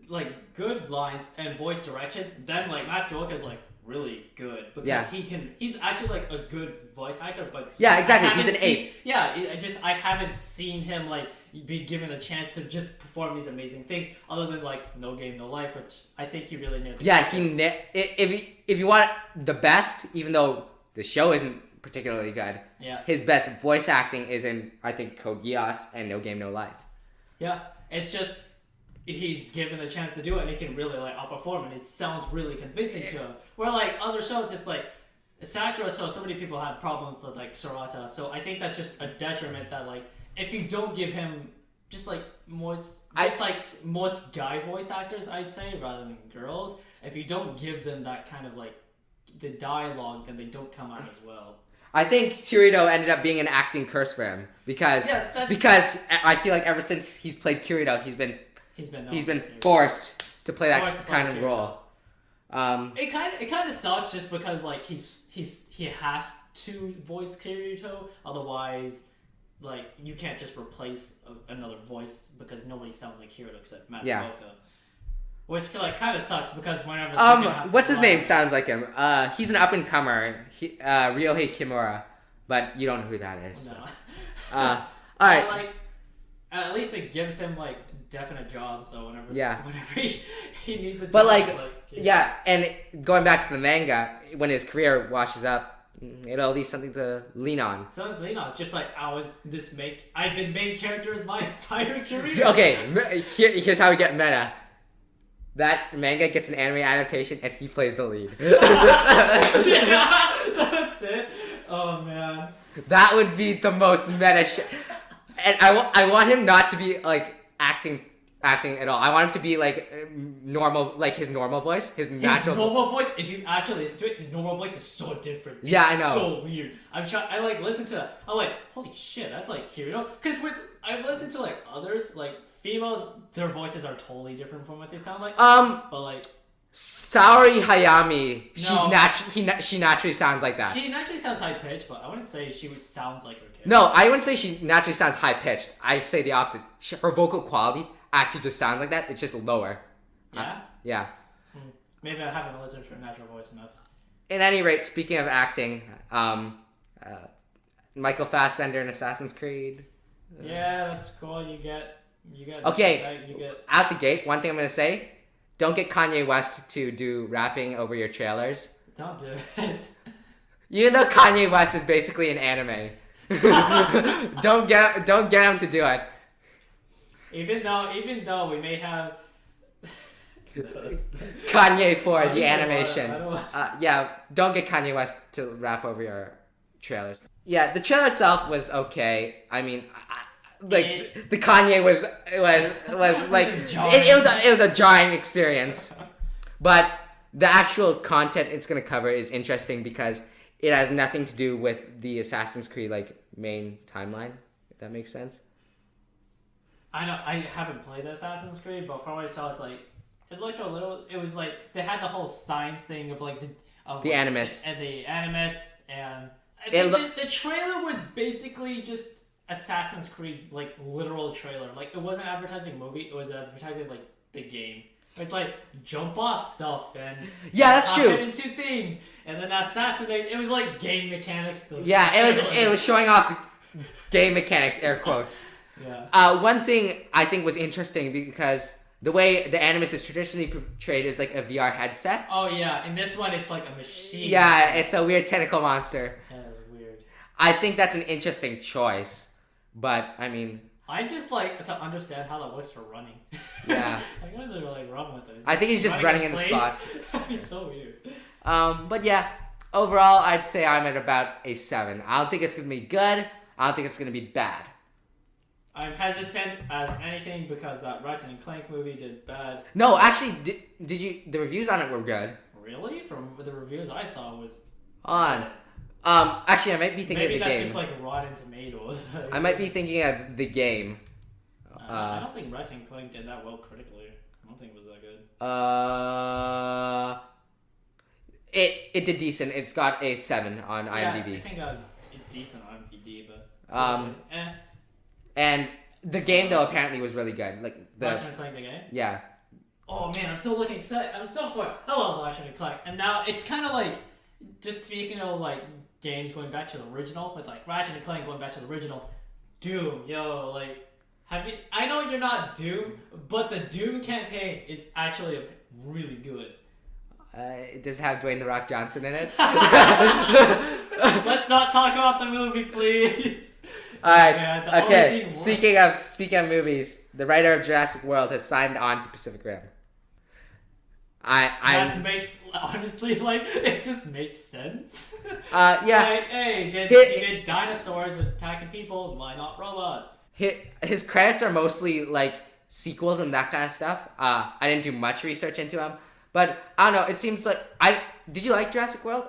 like good lines and voice direction, then like Matsuoka is like really good because he's actually like a good voice actor, but exactly, he's an 8. I haven't seen him like be given a chance to just perform these amazing things other than like No Game No Life, which I think he really nailed. If you want the best, even though the show isn't particularly good, his best voice acting is in I think Code Geass and No Game No Life. Yeah, it's just he's given the chance to do it and he can really like outperform and it sounds really convincing to him. Where like other shows, it's like Sakura, so many people had problems with like Sorata, so I think that's just a detriment that like if you don't give him just like most guy voice actors, I'd say, rather than girls, if you don't give them that kind of like the dialogue, then they don't come out as well. I think Kirito ended up being an acting curse for him because I feel like ever since he's played Kirito, he's been forced to play that kind of role. It kind of sucks just because like he has to voice Kirito, otherwise like you can't just replace another voice because nobody sounds like Kirito except Matsuoka. Yeah. Which like kind of sucks because whenever what's his name sounds like him. He's an up and comer, Ryohei Kimura, but you don't know who that is. No. All right. Like at least it gives him like definite jobs, so whenever he needs a job. But and going back to the manga, when his career washes up, it'll at least something to lean on. Something to lean on. It's just like I've been main characters my entire career. Okay, here's how we get meta. That manga gets an anime adaptation, and he plays the lead. Yeah, that's it. Oh man, that would be the most meta shit. And I want him not to be like acting at all. I want him to be like normal, like his normal voice, his natural. His normal voice. If you actually listen to it, his normal voice is so different. Yeah, I know. So weird. I like listen to that. I'm like, holy shit, that's like Kirito. Because I've listened to like others, like females, their voices are totally different from what they sound like. But like Saori Hayami, she naturally sounds like that. She naturally sounds high pitched, but I wouldn't say she sounds like her character. No, I wouldn't say she naturally sounds high pitched. I say the opposite. Her vocal quality actually just sounds like that. It's just lower. Yeah. Yeah. Maybe I haven't listened to her natural voice enough. At any rate, speaking of acting, Michael Fassbender in Assassin's Creed. Yeah, that's cool. You get. Okay. Right? You get out the gate. One thing I'm gonna say: don't get Kanye West to do rapping over your trailers. Don't do it. Even though Kanye West is basically an anime, don't get him to do it. Even though we may have Kanye for the animation. Don't get Kanye West to rap over your trailers. Yeah, the trailer itself was okay. I mean, the Kanye was like it was a jarring experience, but the actual content it's gonna cover is interesting because it has nothing to do with the Assassin's Creed like main timeline. If that makes sense. I know I haven't played Assassin's Creed, but from what I saw, it looked a little. It was like they had the whole science thing of like the Animus and the Animus, and I think the trailer was basically just Assassin's Creed like literal trailer. Like it wasn't advertising a movie; it was advertising like the game. It's like jump off stuff and that's true. Into things and then assassinate. It was like game mechanics. Yeah, it was showing off game mechanics, air quotes. Yeah. One thing I think was interesting because the way the Animus is traditionally portrayed is like a VR headset. Oh yeah, in this one it's like a machine. Yeah, it's a weird tentacle monster. Yeah, weird. I think that's an interesting choice, but I mean, I just like to understand how that works for running. Yeah. Like, what is it like run with it? I think he's just running in the spot. That'd be so weird. But yeah, overall, I'd say I'm at about a 7. I don't think it's gonna be good. I don't think it's gonna be bad. I'm hesitant as anything because that Ratchet and Clank movie did bad. No, actually, did you? The reviews on it were good. Really? From the reviews I saw was. Actually, I might be thinking Maybe of the that's game. just like Rotten Tomatoes. I might be thinking of the game. I don't think Ratchet and Clank did that well critically. I don't think it was that good. It did decent. It's got a 7 on IMDb. I think it's decent on IMDb, but and the game though apparently was really good. Like Ratchet and Clank the game. Yeah. Oh man, I'm so looking excited. I'm so for it. I love Ratchet and Clank, and now it's kind of like just speaking of like games going back to the original, with like Ratchet and Clank going back to the original. Doom, yo, like. I know you're not Doom, but the Doom campaign is actually really good. Does it have Dwayne The Rock Johnson in it? Let's not talk about the movie, please. Alright, Man, okay. Speaking of movies, the writer of Jurassic World has signed on to Pacific Rim. That makes, honestly, like, it just makes sense. Yeah. Like, hey, you did dinosaurs attacking people, why not robots? His credits are mostly like sequels and that kind of stuff. I didn't do much research into him, but I don't know. It seems like did you like Jurassic World?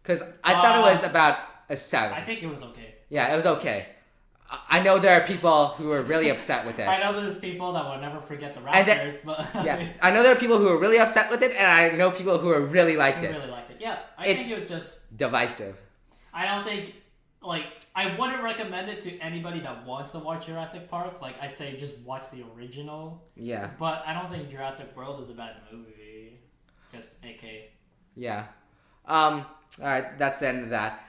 Because I thought it was about a 7. I think it was okay. Yeah, it was okay. I know there are people who are really upset with it. I know there's people that will never forget the Raptors, but yeah, I know there are people who are really upset with it, and I know people who are really liked it. Really liked it. Yeah, I think it was just divisive. I don't think. Like, I wouldn't recommend it to anybody that wants to watch Jurassic Park. Like, I'd say just watch the original. Yeah. But I don't think Jurassic World is a bad movie. It's just okay. Yeah. Alright, that's the end of that.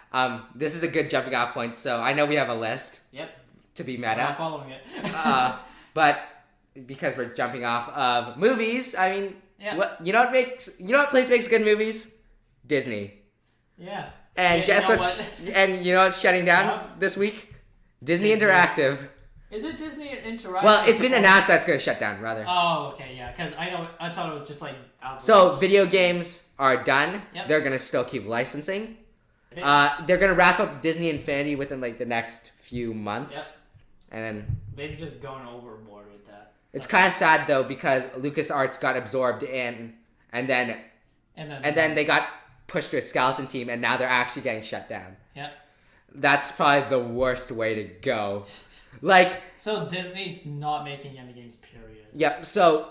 This is a good jumping off point, so I know we have a list. Yep. To be I'm meta. not following it. But because we're jumping off of movies, I mean, yeah. you know what place makes good movies? Disney. Yeah. And guess what's and you know what's shutting down this week? Disney Interactive. Is it Disney Interactive? Well, it's been announced that it's going to shut down, rather. Oh, okay, yeah, because I thought it was just like. So video games are done. Yep. They're going to still keep licensing. They're going to wrap up Disney Infinity within like the next few months, and then they've just gone overboard with that. It's kind of sad though because LucasArts got absorbed in, and then they got pushed to a skeleton team, and now they're actually getting shut down. Yeah. That's probably the worst way to go. Like. So Disney's not making any games, period. Yep. So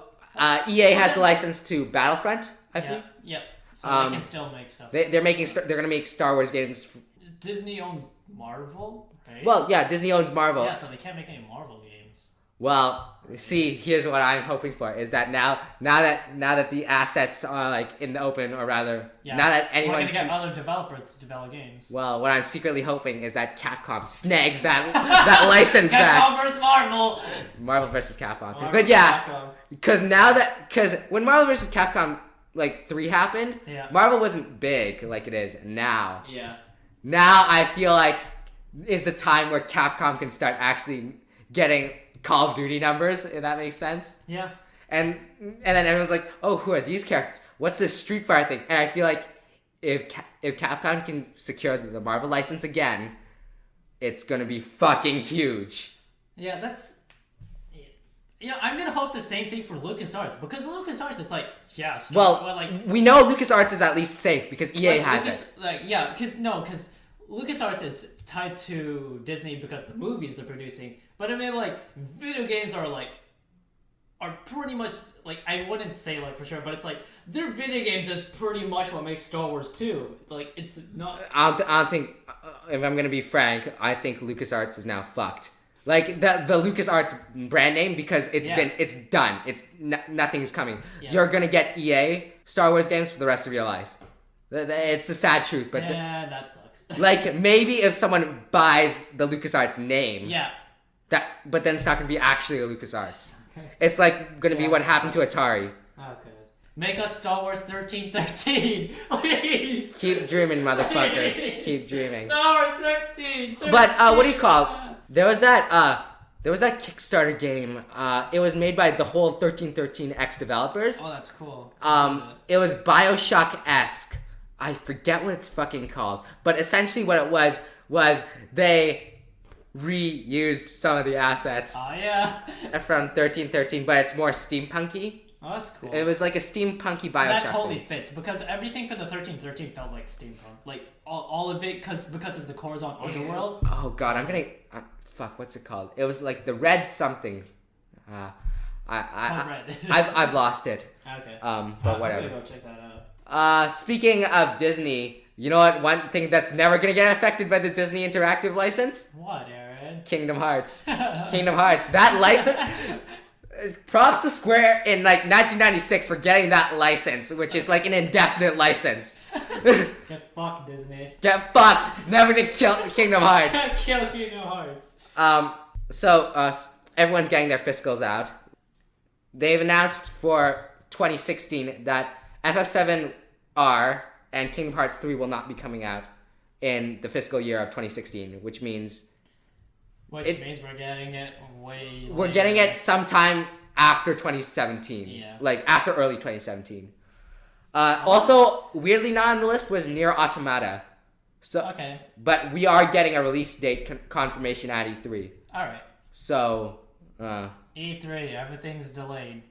EA has the license to Battlefront, I believe. Yep. So they can still make stuff. They're gonna make Star Wars games. Disney owns Marvel, right? Well, yeah, Disney owns Marvel. Yeah, so they can't make any Marvel games. Well, see, here's what I'm hoping for is that now that the assets are like in the open, or rather, now that anyone we're gonna get other developers to develop games. Well, what I'm secretly hoping is that Capcom snags that license back. Capcom versus Marvel. Marvel versus Capcom. Marvel but yeah, Capcom. because when Marvel versus Capcom like 3 happened, Marvel wasn't big like it is now. Yeah. Now I feel like is the time where Capcom can start actually getting Call of Duty numbers, if that makes sense. Yeah. And then everyone's like, oh, who are these characters? What's this Street Fighter thing? And I feel like if Capcom can secure the Marvel license again, it's gonna be fucking huge. Yeah, that's. You know, I'm gonna hope the same thing for LucasArts because LucasArts is like, we know LucasArts is at least safe because EA has it. Like, because LucasArts is tied to Disney because of the movies they're producing. But I mean, like, video games are pretty much, like, I wouldn't say, like, for sure, but it's like, their video games is pretty much what makes Star Wars 2. Like, it's not... I don't think, if I'm gonna be frank, I think LucasArts is now fucked. Like, the LucasArts brand name, because it's done. Nothing's coming. Yeah. You're gonna get EA Star Wars games for the rest of your life. It's the sad truth, but... Yeah, that sucks. Like, maybe if someone buys the LucasArts name... Yeah. But then it's not gonna be actually a LucasArts. Okay. It's like gonna be what happened to Atari. Okay. Make us Star Wars 1313, please. Keep dreaming, motherfucker. Please. Keep dreaming. Star Wars 13. But what do you call it? There was that Kickstarter game. It was made by the whole 1313X developers. Oh, that's cool. It was BioShock-esque. I forget what it's fucking called, but essentially what it was they reused some of the assets from 1313, but it's more steampunky. Oh, that's cool. It was like a steampunky BioShock. That totally fits because everything from the 1313 felt like steampunk. Like all of it because it's the Corazon Underworld. Oh god, I'm gonna fuck. What's it called? It was like the red something. I've lost it. Okay. But whatever. I'm gonna go check that out. Speaking of Disney, you know what? One thing that's never gonna get affected by the Disney Interactive license? What, Aaron? Kingdom Hearts. Kingdom Hearts. That license. Props to Square in like 1996 for getting that license, which is like an indefinite license. Get fucked, Disney. Get fucked. Never to kill Kingdom Hearts. Kill Kingdom Hearts. So everyone's getting their fiscals out. They've announced for 2016 that FF7R and Kingdom Hearts 3 will not be coming out in the fiscal year of 2016, which means we're getting it way later. We're getting it sometime after 2017. Yeah. Like after early 2017. Also, weirdly not on the list was Nier Automata. So, Okay. but we are getting a release date confirmation at E3. All right. So, E3, everything's delayed.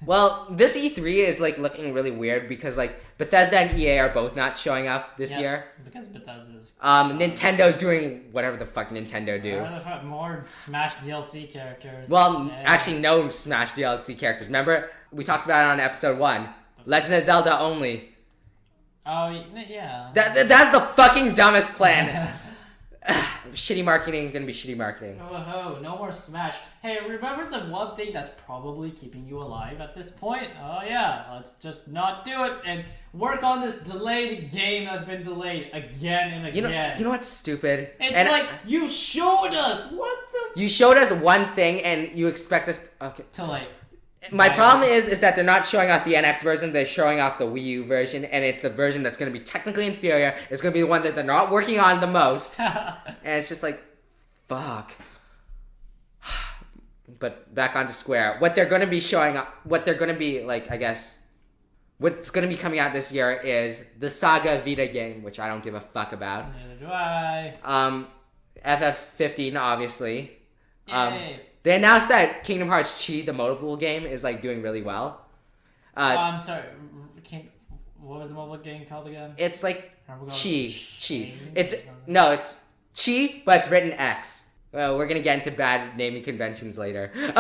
well, this E3 is like looking really weird because like Bethesda and EA are both not showing up this year. Because Bethesda's. Nintendo's doing whatever the fuck Nintendo do. More Smash DLC characters. Well, Yeah. actually, no Smash DLC characters. Remember, we talked about it on episode 1. Legend of Zelda only. Oh, yeah. That's the fucking dumbest plan. Shitty marketing, gonna be shitty marketing. Oh, no more Smash. Hey, remember the one thing that's probably keeping you alive at this point? Oh yeah, let's just not do it and work on this delayed game that's been delayed again and again. You know what's stupid? It's like, you showed us! What the... You showed us one thing and you expect us okay. To like... My problem is that they're not showing off the NX version, they're showing off the Wii U version, and it's the version that's going to be technically inferior. It's going to be the one that they're not working on the most. And it's just like, fuck. But back onto Square. What they're going to be showing up, what they're going to be, like, I guess, what's going to be coming out this year is the Saga Vita game, which I don't give a fuck about. Neither do I. FF15, obviously. Yay. They announced that Kingdom Hearts Chi, the mobile game, is like doing really well. I'm sorry. What was the mobile game called again? It's like Chi. It's Chi, but it's written X. Well, we're gonna get into bad naming conventions later. No,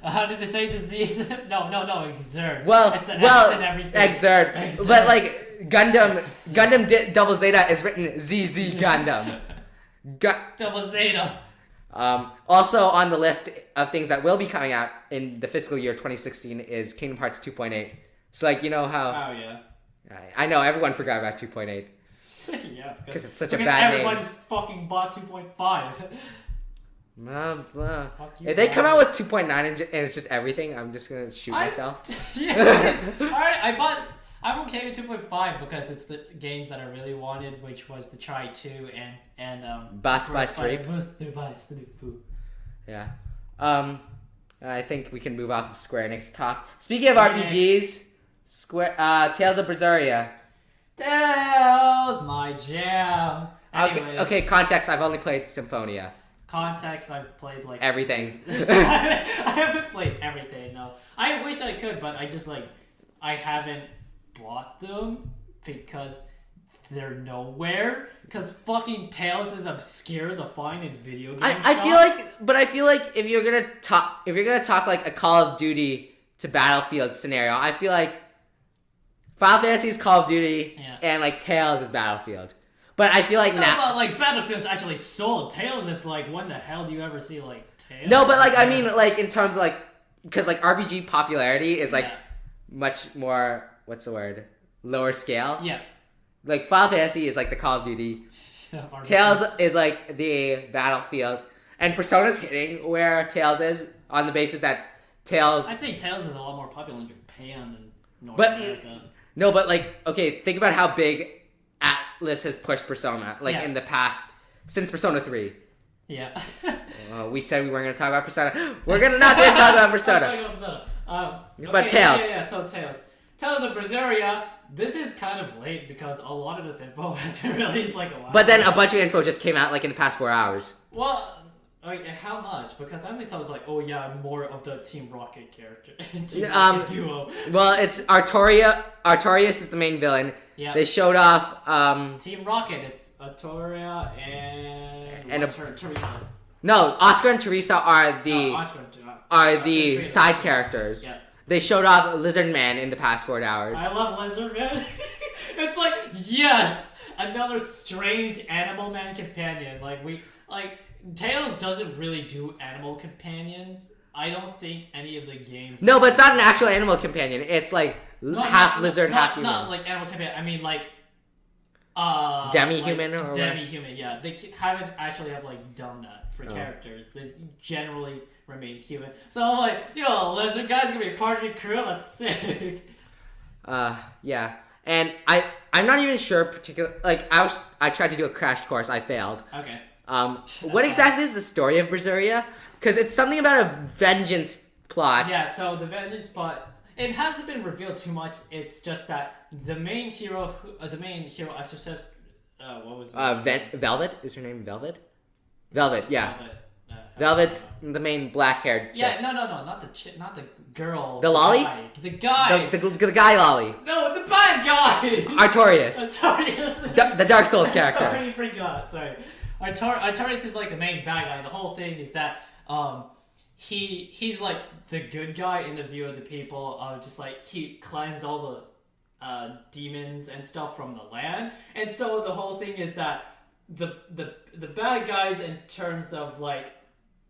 how did they say the Z? No, Exert. Well, it's the X and everything. Exert. But like Gundam Double Zeta is written ZZ Gundam. Double Zeta. Also on the list of things that will be coming out in the fiscal year 2016 is Kingdom Hearts 2.8. So like, you know how... Oh, yeah. I know, everyone forgot about 2.8. Yeah, because it's such a bad name. Everybody's fucking bought 2.5. If they come out with 2.9 and it's just everything, I'm just going to shoot myself. Yeah. Alright, I'm okay with 2.5 because it's the games that I really wanted, which was to try 2 and Boss by Streep. Yeah. I think we can move off of Square Enix talk. Speaking of RPGs, Tales of Berseria. Tales, my jam. Anyways, Okay, context, I've only played Symphonia. Context, I've played like everything. I haven't played everything, no. I wish I could, but I haven't bought them because they're nowhere. Because fucking Tales is obscure to find in video games. I feel like if you're gonna talk like a Call of Duty to Battlefield scenario, I feel like Final Fantasy is Call of Duty and like Tales is Battlefield. But I feel like but like Battlefield's actually sold. Tales, it's like, when the hell do you ever see like Tales? No, but like I mean like in terms of like, because like RPG popularity is like much more, what's the word, lower scale. Yeah. Like Final Fantasy is like the Call of Duty. Tales is like the Battlefield, and Persona's hitting where Tales is on the basis that Tales. I'd say Tales is a lot more popular in Japan than North America. No, but like, okay, think about how big Atlas has pushed Persona, like in the past, since Persona 3. Yeah. We said we weren't going to talk about Persona. We're not going to talk about Persona. But Tales. Yeah, so Tales. Tales of Berseria, this is kind of late because a lot of this info has been released like a while But then a bunch of info just came out like in the past 4 hours. Well, how much? Because at least I was like, oh yeah, more of the Team Rocket character. Rocket duo. Well, it's Artorias is the main villain. Yeah. They showed off Team Rocket. It's Artoria and Teresa. No, Oscar and Teresa are the side characters. Yeah. They showed off Lizard Man in the past 4 hours. I love Lizard Man. It's like, yes, another strange Animal Man companion. Tales doesn't really do animal companions. I don't think any of the games. No, but it's not an actual animal companion. It's like half lizard, half human. Not like animal companion. I mean like. Demi-human or demi-human, yeah. They haven't actually done that for characters. They generally remain human. So I'm like, yo, lizard guy's gonna be part of your crew. That's sick. Yeah, and I'm not even sure I tried to do a crash course. I failed. Okay. What exactly is the story of Berseria? Because it's something about a vengeance plot. Yeah, so the vengeance plot, it hasn't been revealed too much. It's just that the main hero exorcist, what was it? Velvet is her name. Velvet, yeah. Velvet. Velvet's the main black-haired chick. Yeah, no, not the girl. The lolly? The guy. The guy lolly. No, the bad guy. Artorias. The Dark Souls character. Sorry, forgot. Sorry. Artorias is like the main bad guy. The whole thing is that he's like the good guy in the view of the people. Just like he cleansed all the demons and stuff from the land, and so the whole thing is that the bad guys in terms of like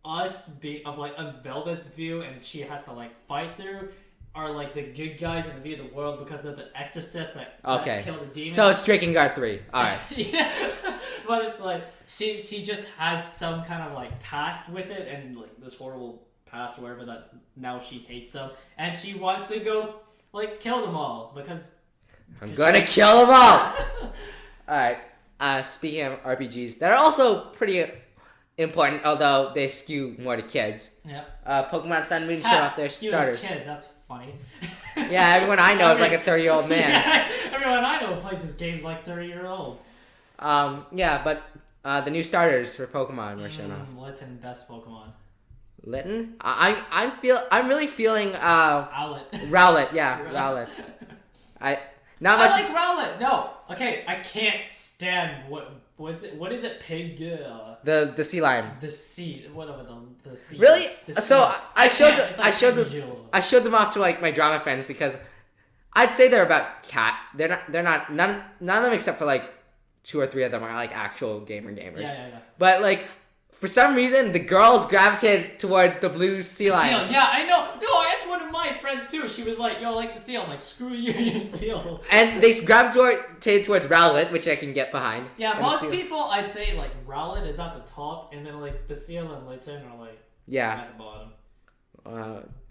us being of like a Velvet's view, and she has to like fight through, are like the good guys in the view of the world because of the exorcist that killed the demon. So it's Drakengard 3. Alright. Yeah. But it's like she just has some kind of like past with it, and like this horrible past or whatever, that now she hates them and she wants to go like kill them all because I'm gonna kill them all. Alright. Speaking of RPGs, they're also pretty important, although they skew more to kids. Yeah. Pokemon Sun Moon showed off their starters. Kids, that's funny. Yeah, everyone I know is like a 30-year-old man. Yeah, everyone I know plays this game is like 30-year-old. Yeah, but the new starters for Pokemon were shown off. Litten, best Pokemon. Litten? I'm really feeling Owlet. Rowlet, yeah, Rowlet. Not much. I like Rowlet. No, okay, I can't stand what is it? Pig. The sea lion. The sea, whatever the sea. Really? The So sea. I showed them off to like my drama friends because I'd say they're about cat. They're not none of them except for like 2 or 3 of them are like actual gamers. Yeah. But like for some reason the girls gravitated towards the blue sea lion. Seal. Yeah, I know. No, I asked one of my friends too. She was like, "Yo, I like the seal." I'm like, "Screw you, your seal." And they gravitated towards Rowlet, which I can get behind. Yeah, and most people I'd say like Rowlet is at the top, and then like the seal and Litten are like at the bottom.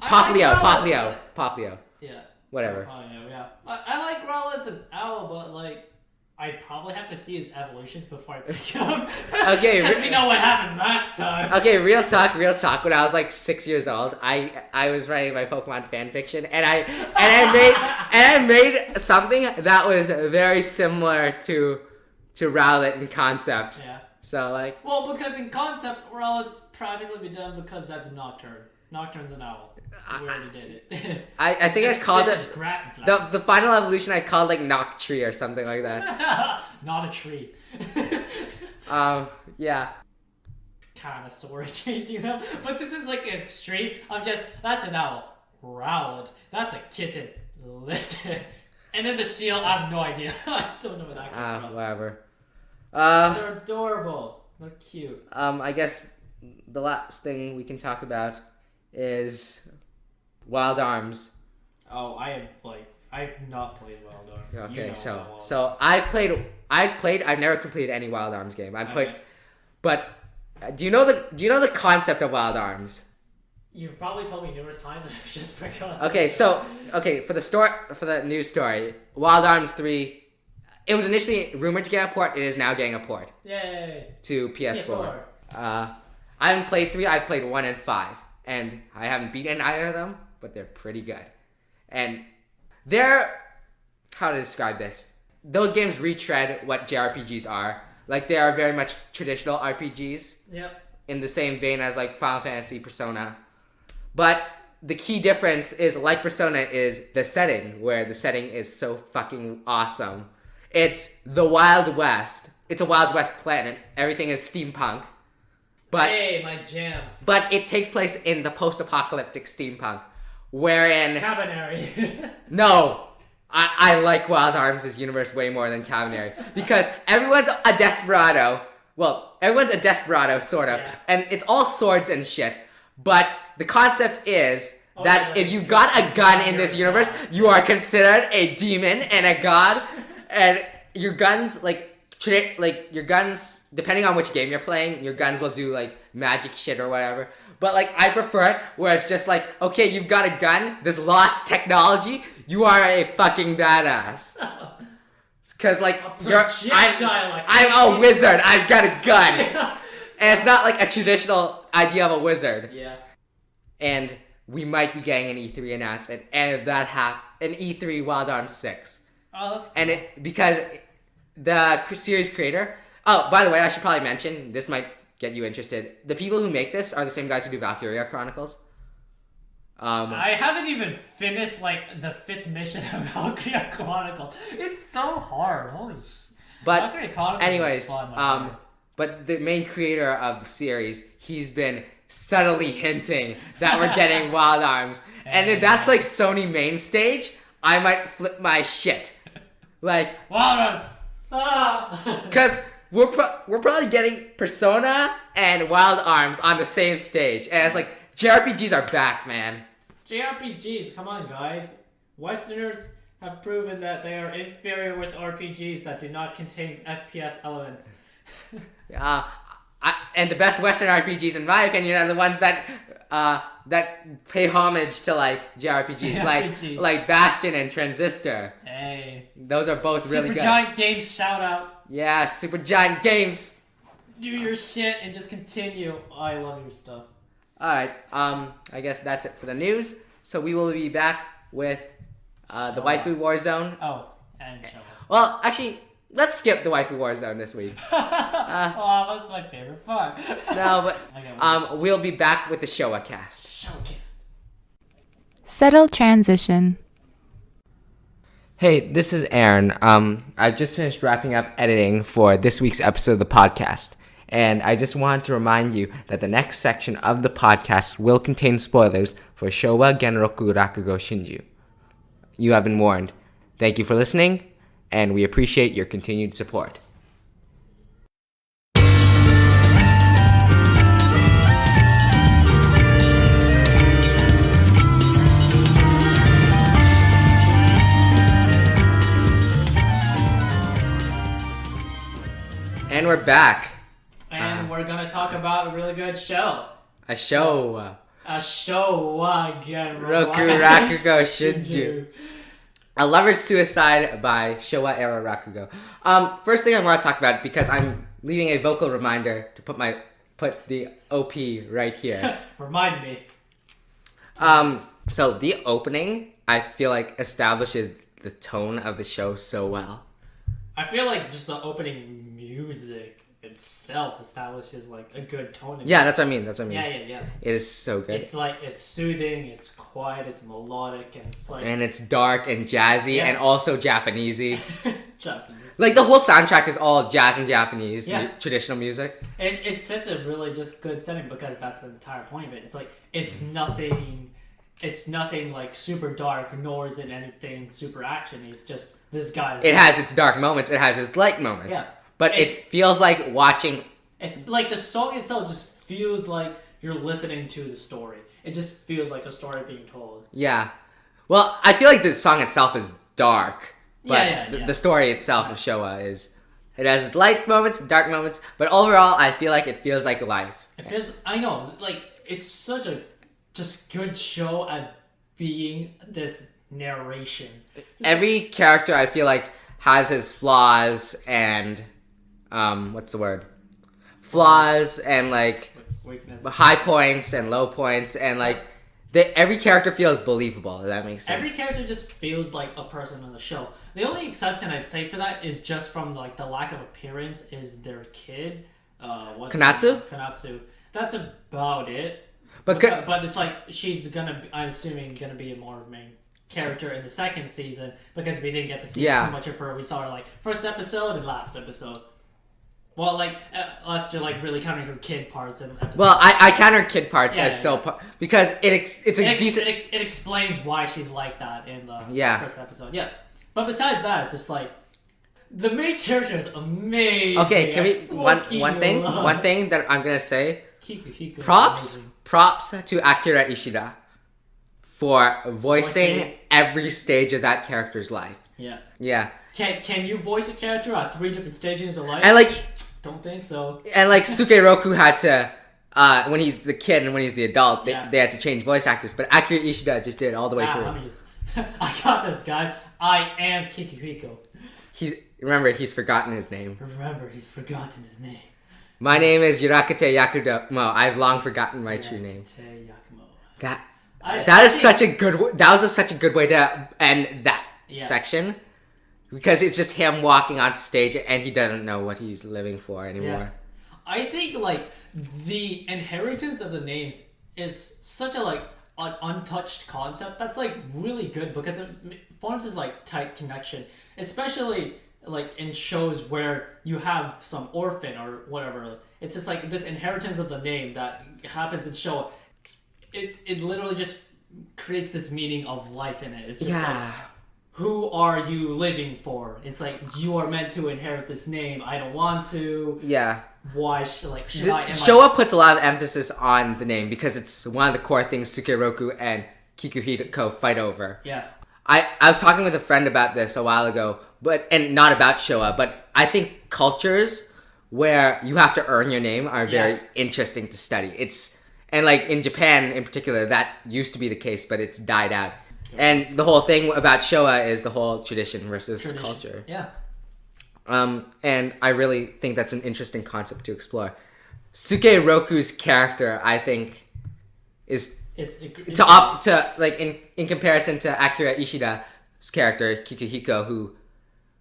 Poplio. Yeah. Whatever. Yeah. I like Rowlet as an owl, but like I'd probably have to see his evolutions before I pick him. Okay, because we know what happened last time. Okay, real talk. When I was like 6 years old, I was writing my Pokemon fan fiction, and I made something that was very similar to Rowlet in concept. Yeah. So like. Well, because in concept, Rowlet's practically be done because that's Nocturne. Nocturne's an owl. We already did it. I think I called it grass the final evolution. I called like Noctree or something like that. Not a tree. Yeah. Kind of sort of changing them, but this is like an extreme. That's an owl. Rowlet. That's a kitten. Litten. And then the seal. I have no idea. I don't know where that came from. Whatever. They're adorable. They're cute. I guess the last thing we can talk about is Wild Arms. Oh, I've not played Wild Arms. Okay, you know so I've never completed any Wild Arms game. But do you know the concept of Wild Arms? You've probably told me numerous times, and I've just forgotten. Okay, for the news story, Wild Arms 3, it was initially rumored to get a port. It is now getting a port. Yay! To PS4. I haven't played 3. I've played 1 and 5, and I haven't beaten either of them, but they're pretty good. And how to describe this? Those games retread what JRPGs are. Like, they are very much traditional RPGs. Yep. In the same vein as like Final Fantasy, Persona. But the key difference is, like Persona, is the setting, where the setting is so fucking awesome. It's the Wild West. It's a Wild West planet. Everything is steampunk. But, hey, my jam. But it takes place in the post-apocalyptic steampunk, wherein... Cabanary. No! I like Wild Arms' universe way more than Cabanary. Because everyone's a desperado. Well, everyone's a desperado, sort of. Yeah. And it's all swords and shit. But the concept is that if you've got a gun in this universe, you are considered a demon and a god. And your guns, your guns, depending on which game you're playing, your guns will do, like, magic shit or whatever. But, like, I prefer it where it's just like, okay, you've got a gun, this lost technology, you are a fucking badass. Because, like, I'm a wizard, I've got a gun. And it's not, like, a traditional idea of a wizard. Yeah. And we might be getting an E3 announcement, and if that an E3 Wild Arms 6. Oh, that's cool. And because the series creator... Oh, by the way, I should probably mention, this might get you interested. The people who make this are the same guys who do Valkyria Chronicles. I haven't even finished like the 5th mission of Valkyria Chronicles. It's so hard. Holy shit. But Valkyria Chronicles anyways, is fun, but the main creator of the series, he's been subtly hinting that we're getting Wild Arms. And if that's like Sony main stage, I might flip my shit. Like Wild Arms. Ah. Because we're probably getting Persona and Wild Arms on the same stage. And it's like, JRPGs are back, man. JRPGs, come on, guys. Westerners have proven that they are inferior with RPGs that do not contain FPS elements. And the best Western RPGs, in my opinion, are the ones that pay homage to like JRPGs, like Bastion and Transistor. Hey, those are both really good. Supergiant Games shout out. Yeah, Supergiant Games. Do your shit and just continue. Oh, I love your stuff. All right. I guess that's it for the news. So we will be back with the Waifu Warzone. Oh, and Showa. Well, actually, let's skip the Waifu Warzone this week. Oh, that's my favorite part. No, but we'll be back with the Showa cast. Settle transition. Hey, this is Aaron. I just finished wrapping up editing for this week's episode of the podcast. And I just wanted to remind you that the next section of the podcast will contain spoilers for Showa Genroku Rakugo Shinjuu. You have been warned. Thank you for listening, and we appreciate your continued support. And we're back. And we're gonna talk about a really good show. A Showa Genroku Rakugo Shinjuu. A Lover's Suicide by Showa era Rakugo. First thing I want to talk about, because I'm leaving a vocal reminder to put the OP right here. Remind me. So the opening, I feel like, establishes the tone of the show so well. I feel like just the opening music itself establishes like a good tone. Yeah, that's what I mean. Yeah. It is so good. It's like, it's soothing, it's quiet, it's melodic, and it's like... And it's dark and jazzy, and also Japanesey. Japanese. Like, the whole soundtrack is all jazz and Japanese, traditional music. It sets a really just good setting, because that's the entire point of it. It's like, it's nothing like super dark, nor is it anything super actiony. It's just this guy's... It has its dark moments, it has its light moments. Yeah. But it feels like watching... It's like the song itself just feels like you're listening to the story. It just feels like a story being told. Yeah. Well, I feel like the song itself is dark. But Yeah. the story itself of Showa is... It has light moments, dark moments, but overall, I feel like it feels like life. It feels... I know, like, it's such a just good show at being this narration. Every character, I feel like, has his flaws and... what's the word? Flaws and, like... Weakness. High points and low points, and, like... Every character feels believable, if that makes sense. Every character just feels like a person on the show. The only exception I'd say for that is just from like the lack of appearance is their kid. Konatsu? Konatsu. That's about it. But it's like she's I'm assuming gonna be a more main character in the second season, because we didn't get to see too much of her. We saw her like first episode and last episode. Well, like, let's just like really counting her kid parts in episode. Well, I count her kid parts as still because it's a decent. It explains why she's like that in the first episode. Yeah, but besides that, it's just like the main character is amazing. Okay, can we one thing that I'm gonna say? Kiku Props to Akira Ishida for voicing every stage of that character's life. Yeah. Yeah. Can you voice a character at 3 different stages of life? And like, don't think so. And like Sukeroku had to, when he's the kid and when he's the adult, they had to change voice actors. But Akira Ishida just did it all the way through. I got this, guys. I am Kikuhiko. Remember, he's forgotten his name. My name is Yurakate Yakumo. I've long forgotten my true name. That is such a good. That was such a good way to end that section, because it's just him walking onto stage and he doesn't know what he's living for anymore. Yeah. I think like the inheritance of the names is such a like an untouched concept that's like really good because it forms this like tight connection, especially like in shows where you have some orphan or whatever. It's just like this inheritance of the name that happens in show. It literally just creates this meaning of life in it. It's just like, who are you living for? It's like, you are meant to inherit this name. I don't want to. Yeah. Why should I? Showa puts a lot of emphasis on the name because it's one of the core things Sukeroku and Kikuhiko fight over. Yeah. I was talking with a friend about this a while ago, and not about Showa, but I think cultures where you have to earn your name are very interesting to study. And like in Japan in particular, that used to be the case, but it's died out. And the whole thing about Showa is the whole tradition versus culture. Yeah. And I really think that's an interesting concept to explore. Sukeroku's character, I think, is in comparison to Akira Ishida's character Kikuhiko, who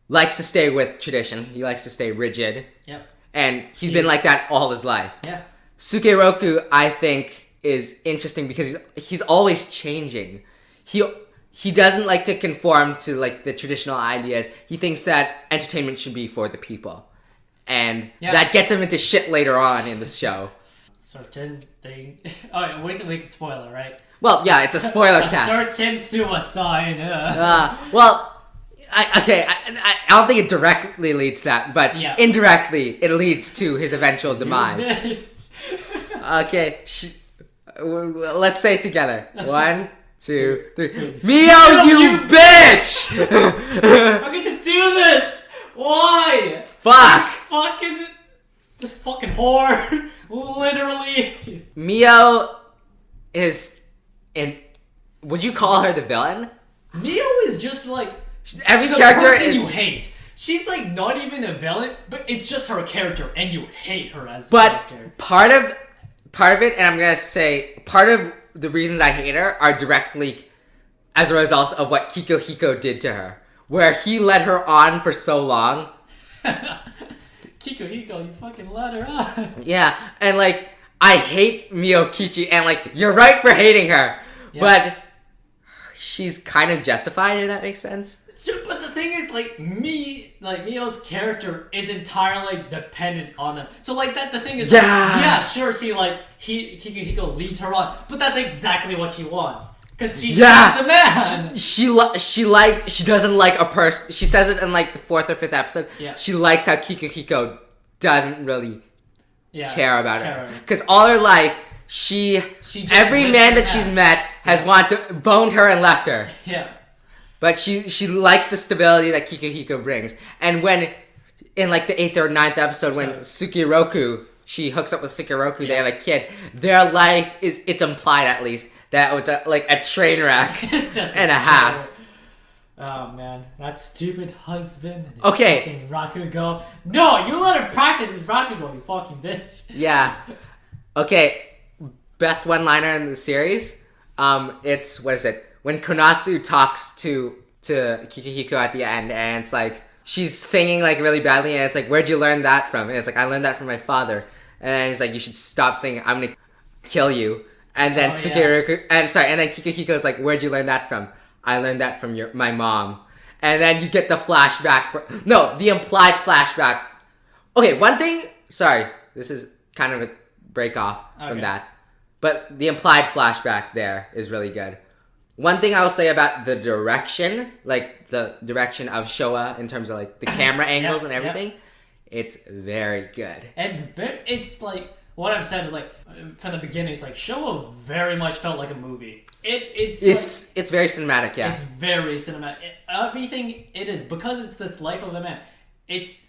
likes to stay with tradition. He likes to stay rigid. Yep. And he's been like that all his life. Yeah. Sukeroku, I think, is interesting because he's always changing. He doesn't like to conform to like the traditional ideas. He thinks that entertainment should be for the people. And that gets him into shit later on in the show. Certain thing. Alright, we can spoil it, right? Well, yeah, it's a spoiler cast. Certain suicide. I don't think it directly leads to that, but indirectly it leads to his eventual demise. Okay, let's say it together. 1, 2, 3. Mio, you bitch! I get to do this! Why? Fuck! This fucking whore. Literally. Mio is would you call her the villain? Mio is just like every the character person is you hate. She's like not even a villain, but it's just her character, and you hate her as a character. Part of it, and I'm gonna say part of the reasons I hate her are directly as a result of what Kikuhiko did to her, where he led her on for so long. Kikuhiko, you fucking let her on. Yeah, and like I hate Miyokichi, and like you're right for hating her, but she's kind of justified. If that makes sense. But the thing is, like Mio's character is entirely dependent on them. So like that, the thing is, sure, Kikuhiko leads her on, but that's exactly what she wants. Because she's a man. She doesn't like a person. She says it in like the 4th or 5th episode. Yeah. She likes how Kikuhiko doesn't really care about her. Because all her life, every man that she's met has boned her and left her. Yeah. But she likes the stability that Kikuhiko brings. And when, in like the 8th or 9th episode, when she hooks up with Sukeroku, they have a kid, their life it's implied at least, that was a train wreck it's just and a half. Oh man, that stupid husband. Okay. Fucking Rakugo. No, you let him practice his Rakugo, you fucking bitch. Yeah. Okay. Best one-liner in the series. It's what is it? When Konatsu talks to Kikuhiko at the end, and it's like she's singing like really badly, and it's like, where'd you learn that from? And it's like, I learned that from my father. And then he's like, you should stop singing. I'm gonna kill you. And then and then Kikuhiko's like, where'd you learn that from? I learned that from my mom. And then you get the flashback the implied flashback. Okay, one thing, sorry, this is kind of a break off from that. But the implied flashback there is really good. One thing I will say about the direction, like the direction of Showa in terms of like the camera angles and everything, it's very good. It's like, what I've said is like, from the beginning, it's like Showa very much felt like a movie. It's very cinematic, yeah. It's very cinematic. Everything it is, because it's this life of a man, it's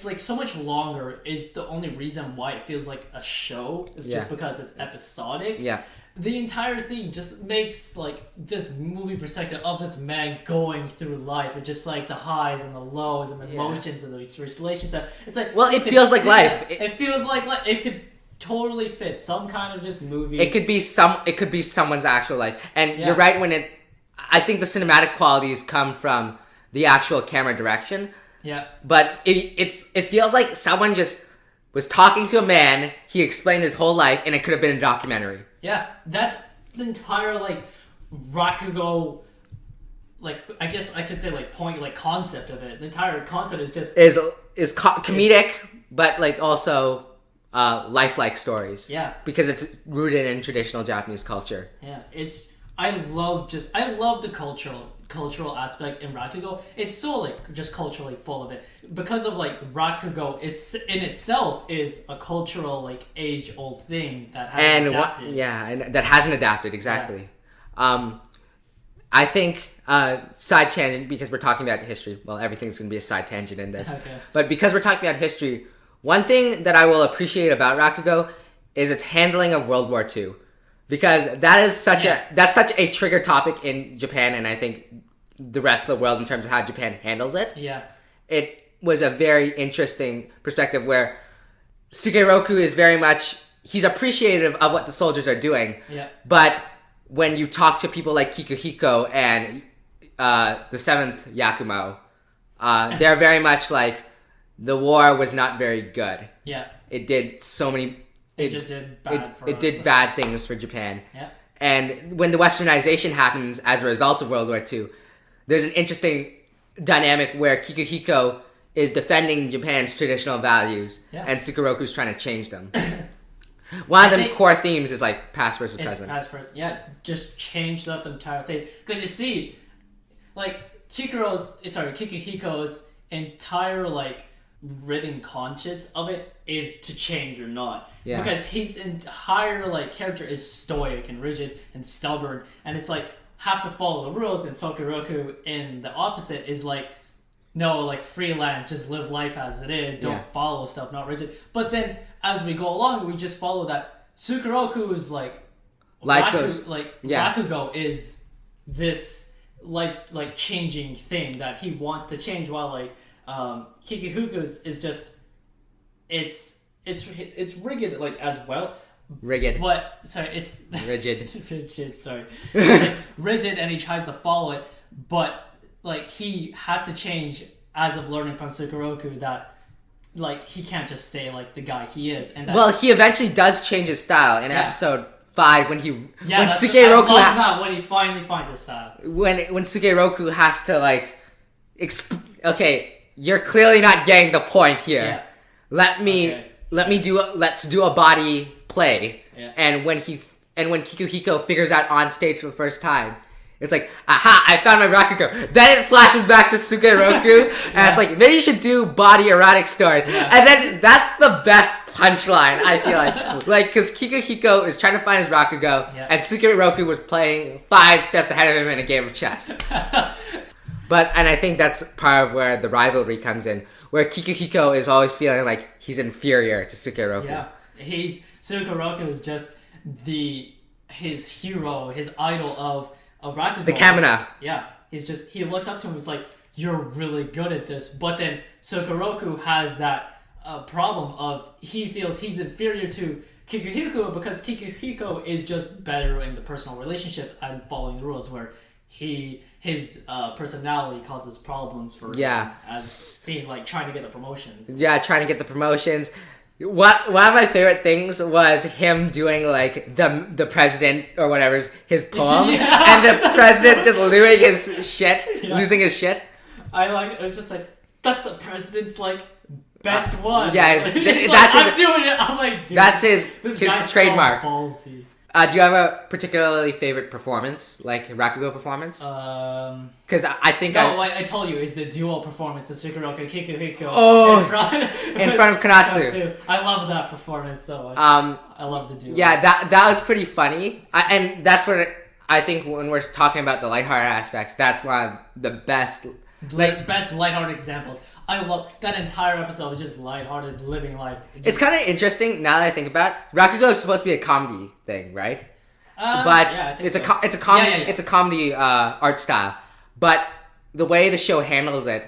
like so much longer is the only reason why it feels like a show. It's just because it's episodic. Yeah. The entire thing just makes like this movie perspective of this man going through life, and just like the highs and the lows and the emotions and the relationships. It's like, well, it feels like life. It feels like it could totally fits some kind of just movie. It could be someone's actual life. And you're right I think the cinematic qualities come from the actual camera direction. Yeah. But it feels like someone just was talking to a man, he explained his whole life, and it could have been a documentary. Yeah, that's the entire, like, Rakugo, like, I guess I could say, like, point, like, concept of it. The entire concept is just... Is comedic, but, like, also lifelike stories. Yeah. Because it's rooted in traditional Japanese culture. Yeah, I love the cultural aspect in Rakugo. It's so like just culturally full of it because of like Rakugo. It's in itself is a cultural like age old thing that hasn't adapted. And that hasn't adapted exactly. Yeah. I think side tangent because we're talking about history. Well, everything's gonna be a side tangent in this. Okay. But because we're talking about history, one thing that I will appreciate about Rakugo is its handling of World War II. Because that's such a trigger topic in Japan, and I think the rest of the world in terms of how Japan handles it. Yeah, it was a very interesting perspective where Sukeroku is very much he's appreciative of what the soldiers are doing. Yeah, but when you talk to people like Kikuhiko and the 7th Yakumo, they're very much like the war was not very good. Yeah, it did so many. It just did bad for us. It did bad things for Japan. Yeah. And when the westernization happens as a result of World War II, there's an interesting dynamic where Kikuhiko is defending Japan's traditional values and Sukeroku's trying to change them. One of the core themes is like past versus present. Past versus, yeah, just change up the entire thing. Because you see, like Kikuhiko's entire like written conscience of it is to change or not. Yeah. Because his entire like character is stoic and rigid and stubborn, and it's like have to follow the rules. And Sukeroku in the opposite is like no, like freelance, just live life as it is, don't follow stuff, not rigid. But then as we go along, we just follow that Sukeroku's like Rakugo is this life like changing thing that he wants to change, while like Kikuhiko's is just it's rigid like as well. Rigid. But sorry, it's rigid. Rigid, sorry. It's like rigid, and he tries to follow it, but like he has to change as of learning from Sukeroku that like he can't just stay like the guy he is. And he eventually does change his style in episode 5 when Sukeroku when he finally finds his style. When Sukeroku has to like okay, you're clearly not getting the point here. Yeah. Let's do a body play. Yeah. And when Kikuhiko figures out on stage for the first time, it's like, aha, I found my Rakugo. Then it flashes back to Sukeroku, and it's like, maybe you should do body erotic stories. Yeah. And then that's the best punchline, I feel like. Because Kikuhiko is trying to find his Rakugo, and Sukeroku was playing 5 steps ahead of him in a game of chess. And I think that's part of where the rivalry comes in, where Kikuhiko is always feeling like he's inferior to Sukeroku. Yeah, Sukeroku is just his hero, his idol of Rakugo. The Kamina. Yeah, he looks up to him. He's like, you're really good at this. But then Sukeroku has that problem of he feels he's inferior to Kikuhiko because Kikuhiko is just better in the personal relationships and following the rules, where his personality causes problems for him as seeing like trying to get the promotions. Yeah, trying to get the promotions. One of my favorite things was him doing like the president or whatever's his poem, and the president just losing his shit. It was just like, that's the president's like best one. Yeah, that's I'm doing it. I'm like, dude, that's his trademark. So ballsy. Do you have a particularly favorite performance, like Rakugo performance? Because I think I told you is the dual performance of Sukeroku and Kikuhiko in front of Konatsu. I love that performance so much. I love the duo. Yeah, that was pretty funny, and that's what I think when we're talking about the lighthearted aspects. That's one of the best lighthearted examples. I love that entire episode of just lighthearted living life. It's kind of interesting now that I think about it. Rakugo is supposed to be a comedy thing, right? It's a comedy art style. But the way the show handles it,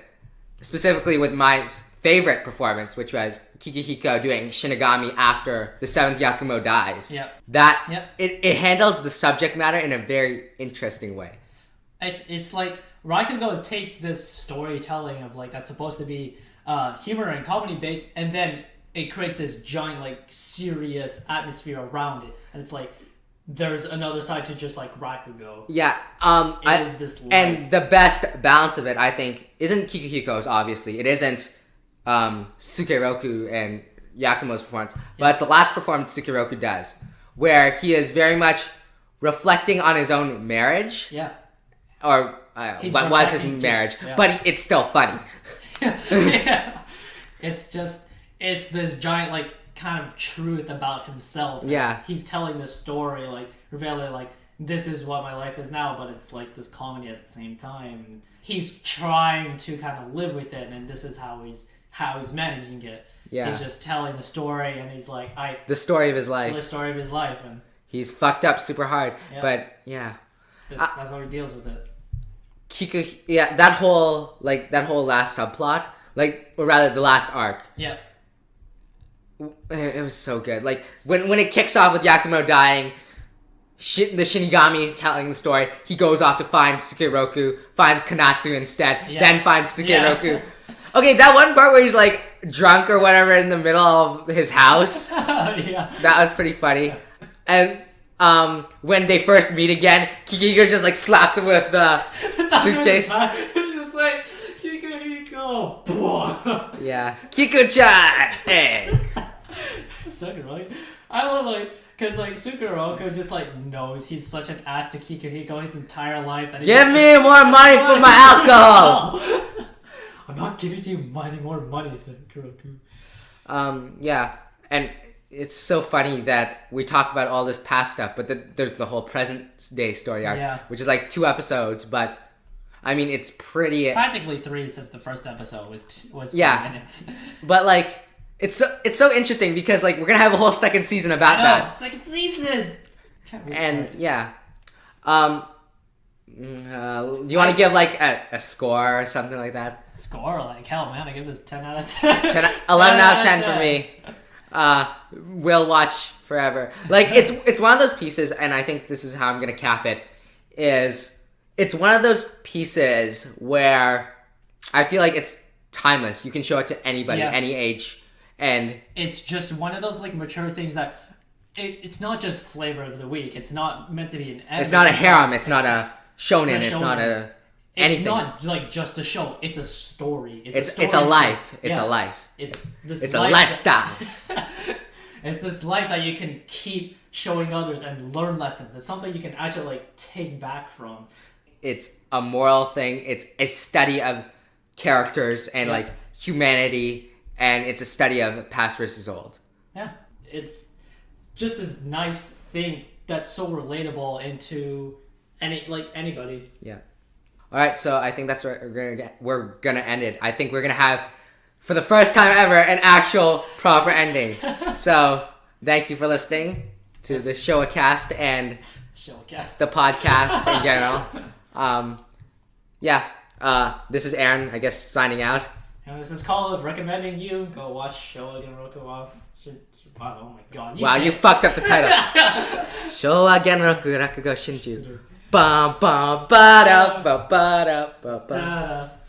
specifically with my favorite performance, which was Kikuhiko doing Shinigami after the 7th Yakumo dies. It handles the subject matter in a very interesting way. It's like Rakugo takes this storytelling of like that's supposed to be humor and comedy based, and then it creates this giant like serious atmosphere around it, and it's like there's another side to just like Rakugo. Yeah, is this life. And the best balance of it, I think, isn't Kikuhiko's, obviously. It isn't Sukeroku and Yakumo's performance, but it's the last performance Sukeroku does, where he is very much reflecting on his own marriage. Yeah. Or what was his marriage, but it's still funny. Yeah. It's this giant like kind of truth about himself. Yeah. He's telling this story, like revealing like this is what my life is now, but it's like this comedy at the same time. He's trying to kind of live with it, and this is how he's managing it. Yeah. He's just telling the story, and he's like the story of his life. The story of his life, and he's fucked up super hard, but yeah. That's how he deals with it. That whole last subplot, or rather the last arc. Yeah. It was so good. Like when it kicks off with Yakumo dying, the Shinigami telling the story, he goes off to find Sukeroku, finds Konatsu instead, then finds Sukeroku. Yeah. Okay, that one part where he's like drunk or whatever in the middle of his house. That was pretty funny. And when they first meet again, Kikuhiko just like slaps him with the suitcase. It's like Kikuhiko. Yeah, Kiku-chan. Hey. Second, right? I love like because like Sukeroku just like knows he's such an ass to Kikuhiko his entire life that give me more money for my alcohol. I'm not giving you more money, Sukeroku. Yeah, and it's so funny that we talk about all this past stuff, but there's the whole present day story arc, which is like 2 episodes, but I mean it's pretty practically 3 since the first episode was 3 minutes. But like it's so interesting because like we're gonna have a whole second season about that. Second season. And yeah, do you want to give like a score or something like that? Score, like hell, man! I give this 10 out of 10. 11 out of 10 for me. We'll watch forever. Like it's one of those pieces, and I think this is how I'm gonna cap it. It's one of those pieces where I feel like it's timeless. You can show it to anybody, any age, and it's just one of those like mature things that it's not just flavor of the week. It's not meant to be an. It's not a harem. It's not a shonen. It's not a. Anything. It's not like just a show. It's a story. It's a life. It's a life. It's a lifestyle. It's this life that you can keep showing others and learn lessons. It's something you can actually like take back from. It's a moral thing. It's a study of characters and like humanity, and it's a study of past versus old. Yeah, it's just this nice thing that's so relatable into anybody. Yeah. All right, so I think that's where we're gonna end it. I think we're gonna have, for the first time ever, an actual proper ending. So thank you for listening to the Showa cast and the podcast in general. This is Aaron, I guess, signing out. And this is Colin recommending you go watch Showa Genroku Shinjuu. Oh my god! You fucked up the title. Showa Genroku Rakugo Shinjuu. Bum bum ba da ba ba da ba ba.